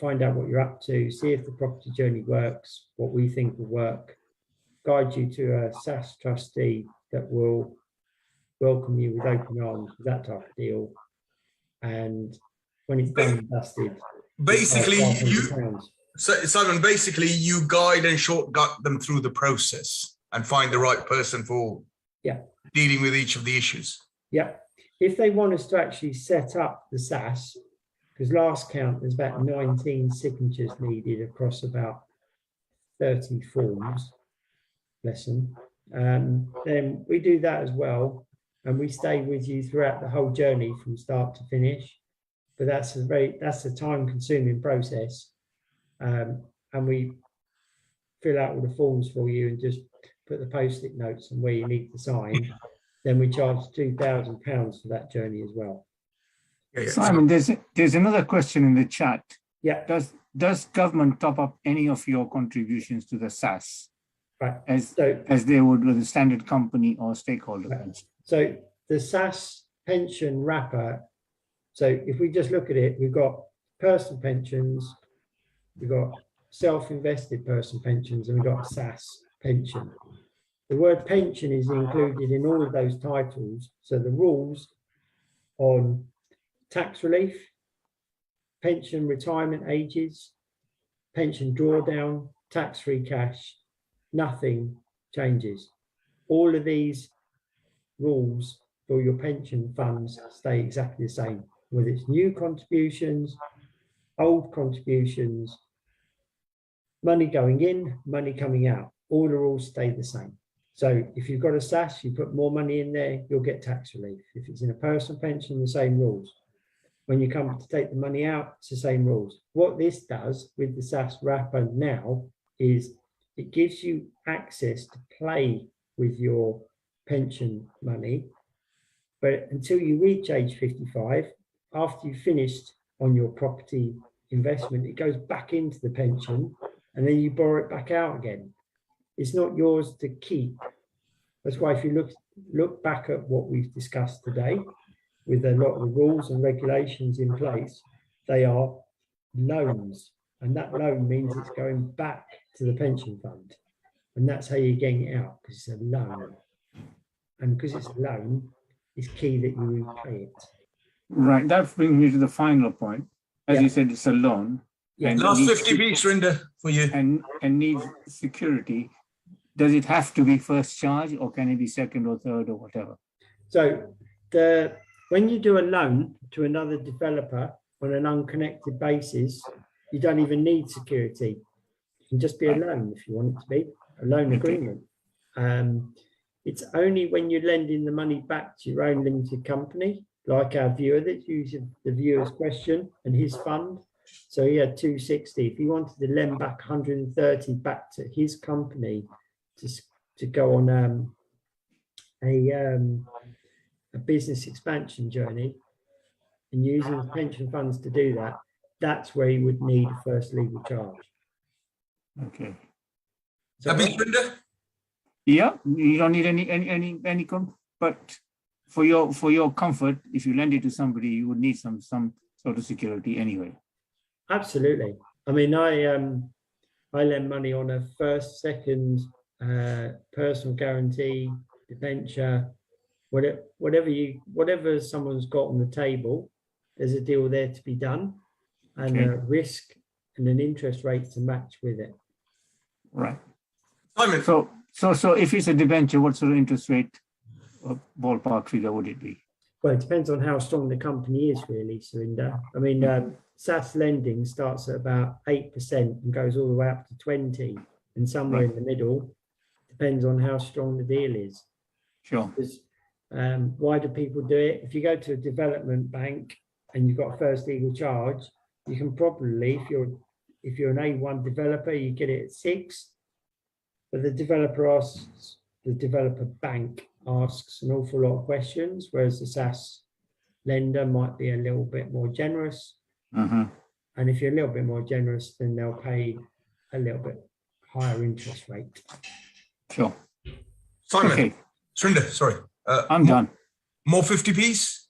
find out what you're up to, see if the property journey works, what we think will work, guide you to a SAS trustee that will welcome you with open arms, that type of deal. And when it's done and dusted,
basically Simon, basically you guide and shortcut them through the process and find the right person for dealing with each of the issues.
Yeah. If they want us to actually set up the SAS, because last count there's about 19 signatures needed across about 30 forms, then we do that as well, and we stay with you throughout the whole journey from start to finish. But that's a time-consuming process, and we fill out all the forms for you and just put the post-it notes on where you need to sign. then we charge £2,000 for that journey as well.
Yeah.
Simon, there's another question in the chat.
Yeah,
Does government top up any of your contributions to the SAS
right.
as
So
they would with a standard company or stakeholder
Right.
pension?
So the SAS pension wrapper, so if we just look at it, we've got personal pensions, we've got self-invested personal pensions, and we've got SAS pension. The word pension is included in all of those titles. So the rules on tax relief, pension retirement ages, pension drawdown, tax-free cash, nothing changes. All of these rules for your pension funds stay exactly the same, whether it's new contributions, old contributions, money going in, money coming out, all the rules stay the same. So if you've got a SAS, you put more money in there, you'll get tax relief. If it's in a personal pension, the same rules. When you come to take the money out, it's the same rules. What this does with the SAS wrapper now is it gives you access to play with your pension money, but until you reach age 55, after you've finished on your property investment, it goes back into the pension and then you borrow it back out again. It's not yours to keep. That's why if you look back at what we've discussed today, with a lot of the rules and regulations in place, they are loans. And that loan means it's going back to the pension fund. And that's how you're getting it out, because it's a loan. And because it's a loan, it's key that you repay it.
Right, that brings me to the final point. As you said, it's a loan.
Yeah.
and
Last
needs
50 beats, Rinda, for you.
and needs security. Does it have to be first charge, or can it be second or third or whatever?
So when you do a loan to another developer on an unconnected basis, you don't even need security. It can just be a loan if you want it to be, a loan agreement. It's only when you're lending the money back to your own limited company, like our viewer that's using the viewer's question and his fund. So he had 260. If he wanted to lend back 130 back to his company to go on a business expansion journey and using his pension funds to do that, that's where you would need a first legal charge.
Okay.
So
Happy, Rinda?
Yeah, you don't need any but for your comfort, if you lend it to somebody, you would need some sort of security anyway.
absolutely. I mean, I lend money on a first, second, personal guarantee, debenture, whatever someone's got on the table, there's a deal there to be done, and a risk and an interest rate to match with it.
Right.
Simon.
So if it's a debenture, what sort of interest rate or ballpark figure would it be?
Well, it depends on how strong the company is, really, Surinder. I mean, SAS lending starts at about 8% and goes all the way up to 20%, and somewhere in the middle, depends on how strong the deal is.
Sure.
Because, why do people do it? If you go to a development bank and you've got a first legal charge, you can probably, if you're an A1 developer, you get it at 6. But the developer bank asks an awful lot of questions, whereas the SAS lender might be a little bit more generous. And if you're a little bit more generous, then they'll pay a little bit higher interest rate.
Sure.
Simon.
Okay.
Surinder, sorry.
I'm done.
More 50p's?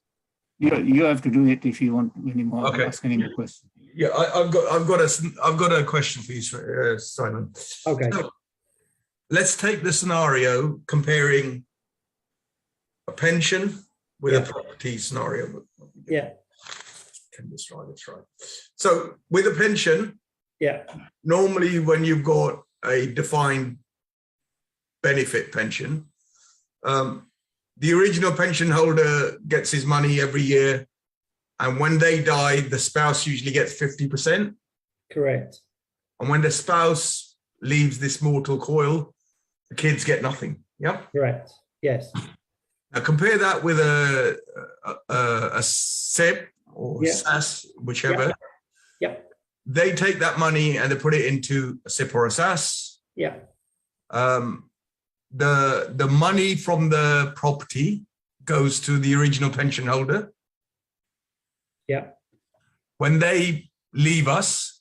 You have to do it if you want any more.
Okay.
Ask any more questions.
Yeah, I've got a question for you, Simon.
Okay.
So, let's take the scenario comparing a pension with a property scenario.
Yeah.
That's right. So with a pension, normally when you've got a defined benefit pension, the original pension holder gets his money every year, and when they die, the spouse usually gets 50%.
Correct.
And when the spouse leaves this mortal coil, the kids get nothing. Yeah.
Correct. Yes.
Now compare that with a SEP or SAS, whichever.
Yeah.
They take that money and they put it into a SIP or a SAS.
Yeah.
The money from the property goes to the original pension holder.
Yeah.
When they leave us,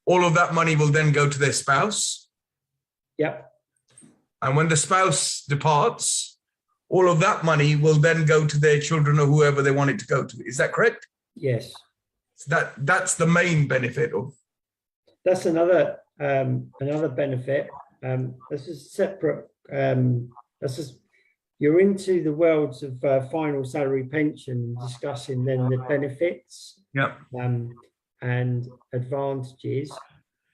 all of that money will then go to their spouse.
Yep.
And when the spouse departs, all of that money will then go to their children or whoever they want it to go to. Is that correct?
Yes.
So that's the main benefit of.
That's another benefit. This is separate. You're into the worlds of final salary pension, discussing then the benefits,
Yeah.
and advantages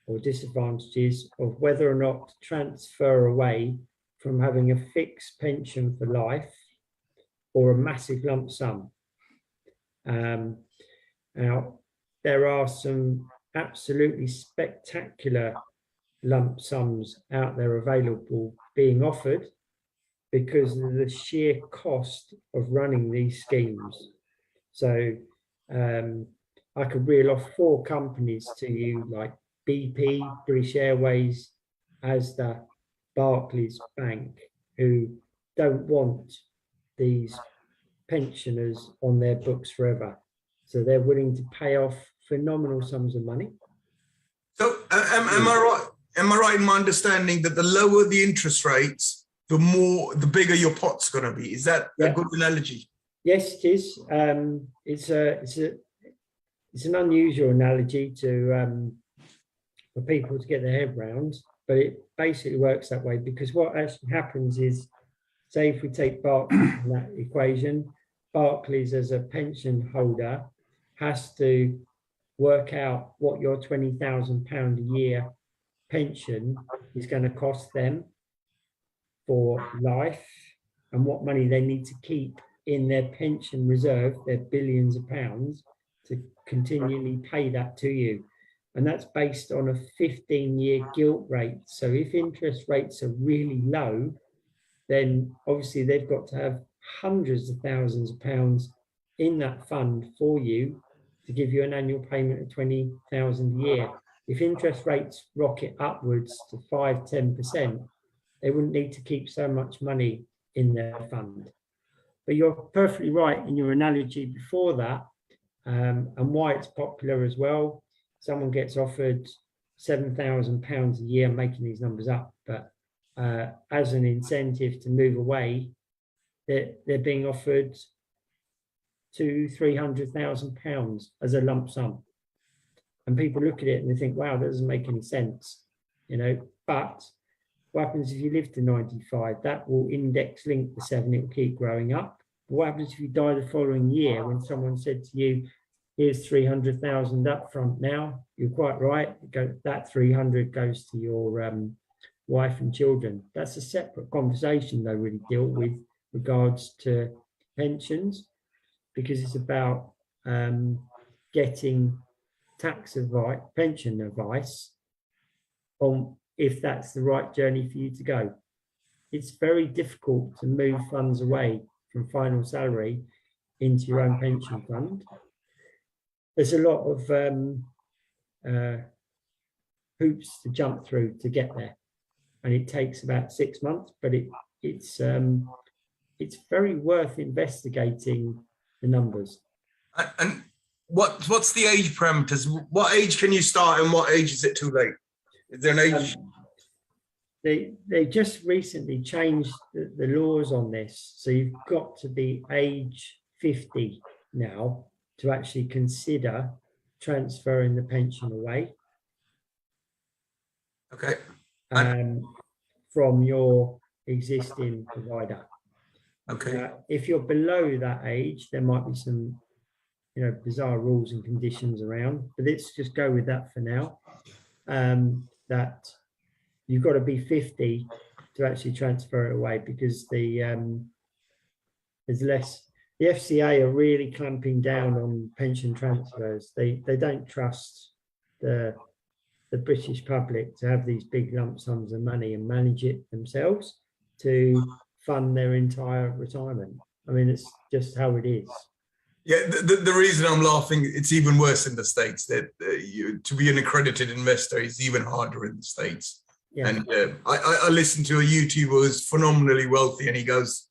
or disadvantages of whether or not to transfer away from having a fixed pension for life or a massive lump sum. Now, there are some absolutely spectacular lump sums out there available being offered because of the sheer cost of running these schemes. So I could reel off 4 companies to you, like BP, British Airways, Asda, Barclays Bank, who don't want these pensioners on their books forever. So they're willing to pay off phenomenal sums of money.
So am I right? Am I right in my understanding that the lower the interest rates, the bigger your pot's going to be? Is that a good analogy?
Yes, it is. It's an unusual analogy to for people to get their head around, but it basically works that way because what actually happens is, say if we take Barclays in that equation, Barclays as a pension holder has to work out what your £20,000 a year pension is going to cost them for life and what money they need to keep in their pension reserve, their billions of pounds, to continually pay that to you. And that's based on a 15-year gilt rate. So if interest rates are really low, then obviously they've got to have hundreds of thousands of pounds in that fund for you to give you an annual payment of 20,000 a year. If interest rates rocket upwards to 5–10%, they wouldn't need to keep so much money in their fund. But you're perfectly right in your analogy before that, and why it's popular as well. Someone gets offered £7,000 a year, I'm making these numbers up, but as an incentive to move away, they're being offered £200,000–300,000 as a lump sum. And people look at it and they think, wow, that doesn't make any sense, you know. But what happens if you live to 95? That will index link the 7, it will keep growing up. But what happens if you die the following year when someone said to you, here's 300,000 up front now? You're quite right. That 300 goes to your wife and children. That's a separate conversation they really deal with regards to pensions, because it's about getting tax advice, pension advice on if that's the right journey for you to go. It's very difficult to move funds away from final salary into your own pension fund. There's a lot of hoops to jump through to get there, and it takes about 6 months, but it's very worth investigating the numbers.
And what's the age parameters? What age can you start and what age is it too late? Is there an age?
They just recently changed the laws on this. So you've got to be age 50 now to actually consider transferring the pension away.
Okay.
From your existing provider.
Okay.
If you're below that age, there might be some, you know, bizarre rules and conditions around, but let's just go with that for now. That you've got to be 50 to actually transfer it away, because there's less. The FCA are really clamping down on pension transfers. They don't trust the British public to have these big lump sums of money and manage it themselves to fund their entire retirement. I mean, it's just how it is.
Yeah, the reason I'm laughing, it's even worse in the States. That to be an accredited investor is even harder in the States. Yeah. And I listened to a YouTuber who's phenomenally wealthy, and he goes,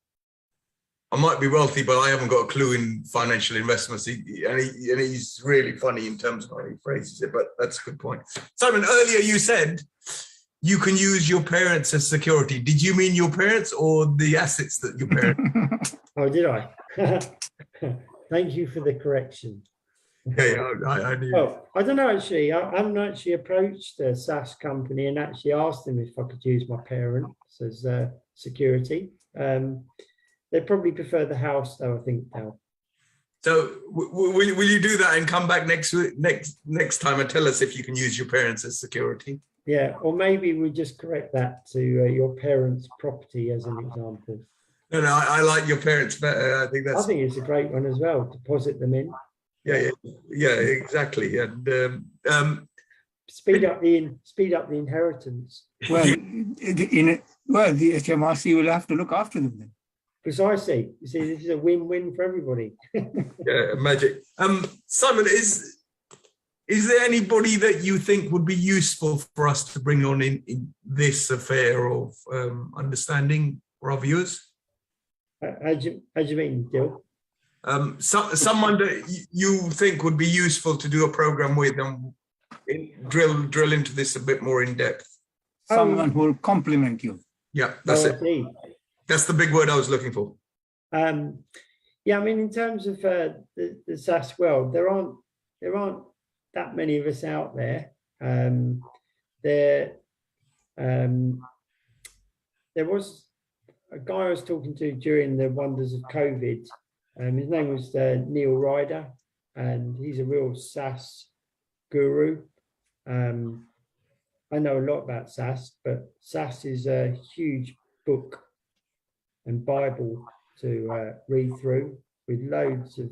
I might be wealthy, but I haven't got a clue in financial investments. And he's really funny in terms of how he phrases it, but that's a good point. Simon, earlier you said you can use your parents as security. Did you mean your parents or the assets that your parents?
Oh, did I? Thank you for the correction.
Yeah, I knew.
Well, I don't know actually. I haven't actually approached a SaaS company and actually asked them if I could use my parents as security. They probably prefer the house, though. I think now.
So will you do that and come back next time and tell us if you can use your parents as security?
Yeah, or maybe we just correct that to your parents' property as an example.
No, I like your parents better. I think
it's a great one as well. Deposit them in.
Yeah, exactly. And
speed up the inheritance.
Well, the HMRC will have to look after them then.
Precisely. You see, this is a win-win for everybody.
Yeah, magic. Simon, is there anybody that you think would be useful for us to bring on in this affair of understanding for our viewers?
How do you mean, Dill?
Someone that you think would be useful to do a program with and drill into this a bit more in depth.
Someone who will complement you.
Yeah, that's it.
Indeed.
That's the big word I was looking for.
Yeah, I mean, in terms of the SaaS world, there aren't that many of us out there. There was a guy I was talking to during the wonders of COVID. His name was Neil Ryder, and he's a real SaaS guru. I know a lot about SaaS, but SaaS is a huge book and Bible to read through with loads of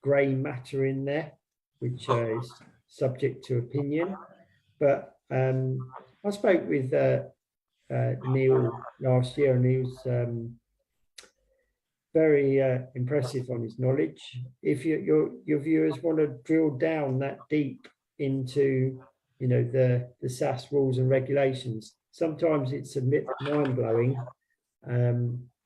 grey matter in there, which is subject to opinion. But I spoke with Neil last year, and he was very impressive on his knowledge. If your viewers want to drill down that deep into, the SaaS rules and regulations, sometimes it's a bit mind-blowing.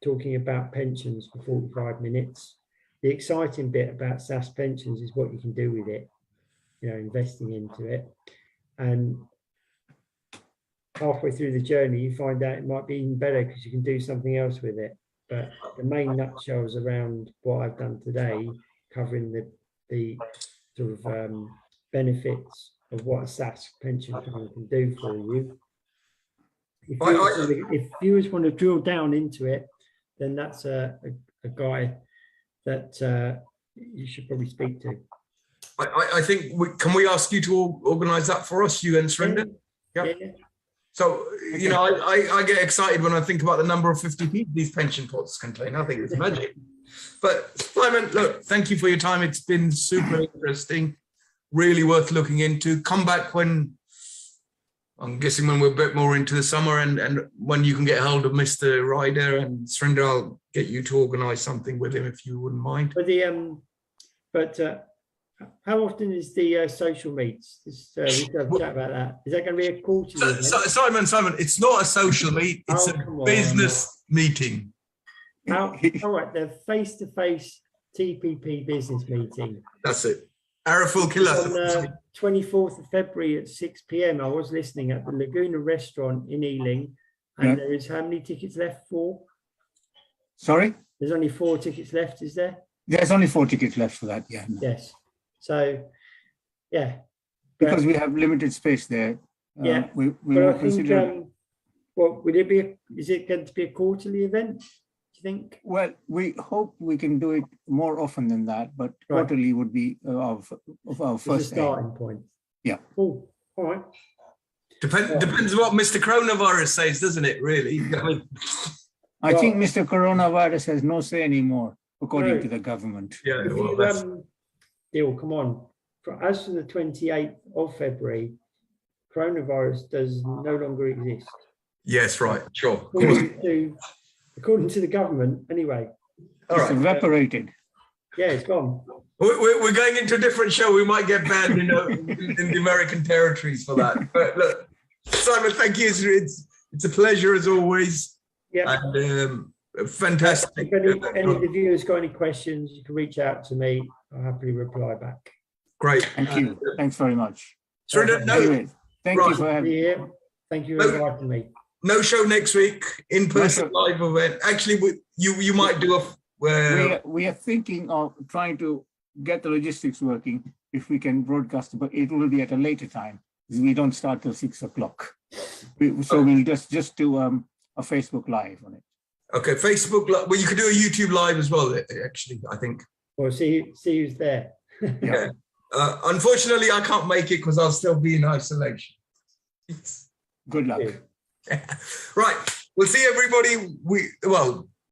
Talking about pensions for 45 minutes. The exciting bit about SaaS pensions is what you can do with it, investing into it. And halfway through the journey, you find out it might be even better because you can do something else with it. But the main nutshells around what I've done today, covering the sort of benefits of what a SaaS pension plan can do for you. If viewers want to drill down into it, then that's a guy that you should probably speak to.
I think can we ask you to organise that for us, you and Surinder?
Yeah.
So, I get excited when I think about the number of 50p these pension pots contain. I think it's magic. But Simon, look, thank you for your time. It's been super interesting, really worth looking into. Come back when, I'm guessing when we're a bit more into the summer and when you can get hold of Mr. Ryder and Surinder, I'll get you to organise something with him if you wouldn't mind.
But how often is the social meets? We should have a chat about that. Is that going to be a quarterly event?
Simon, it's not a social meet. It's a business meeting.
All right, the face-to-face TPP business meeting.
That's it. Araful Killer.
On 24th of February at 6 p.m. I was listening at the Laguna Restaurant in Ealing, and there is how many tickets left? 4?
Sorry?
There's only 4 tickets left, is there?
There's only 4 tickets left for that, yeah.
Yes. So, yeah.
Because we have limited space there.
Yeah.
We
will consider. Would it be? Is it going to be a quarterly event? Do you think?
Well, we hope we can do it more often than that, but quarterly would be of our first
starting point.
Yeah.
Oh, all right.
Depends what Mr. Coronavirus says, doesn't it? Really.
I think Mr. Coronavirus has no say anymore, according to the government.
Yeah.
Deal, come on. As for the 28th of February, coronavirus does no longer exist.
Yes, right, sure.
According to the government, anyway.
It's evaporated.
Yeah, it's gone.
We're going into a different show. We might get banned in the American territories for that. But look, Simon, thank you. It's a pleasure as always.
Yeah.
And Fantastic.
If any of the viewers got any questions, you can reach out to me. I'll happily reply back.
Great.
Thank you. Thanks very much.
Surinder,
Anyway, thank you
Right.
for having
Yeah. Thank you for inviting me.
no show next week. In-person
No
live event. Actually, you might do a.
we are thinking of trying to get the logistics working if we can broadcast, but it will be at a later time. We don't start till 6 o'clock. So we'll just do a Facebook Live on it.
Okay, Facebook. Well, you could do a YouTube live as well. Actually, I think.
Well, see who's there.
Yeah. Unfortunately, I can't make it because I'll still be in isolation.
Good luck.
Yeah.
Right. We'll see everybody.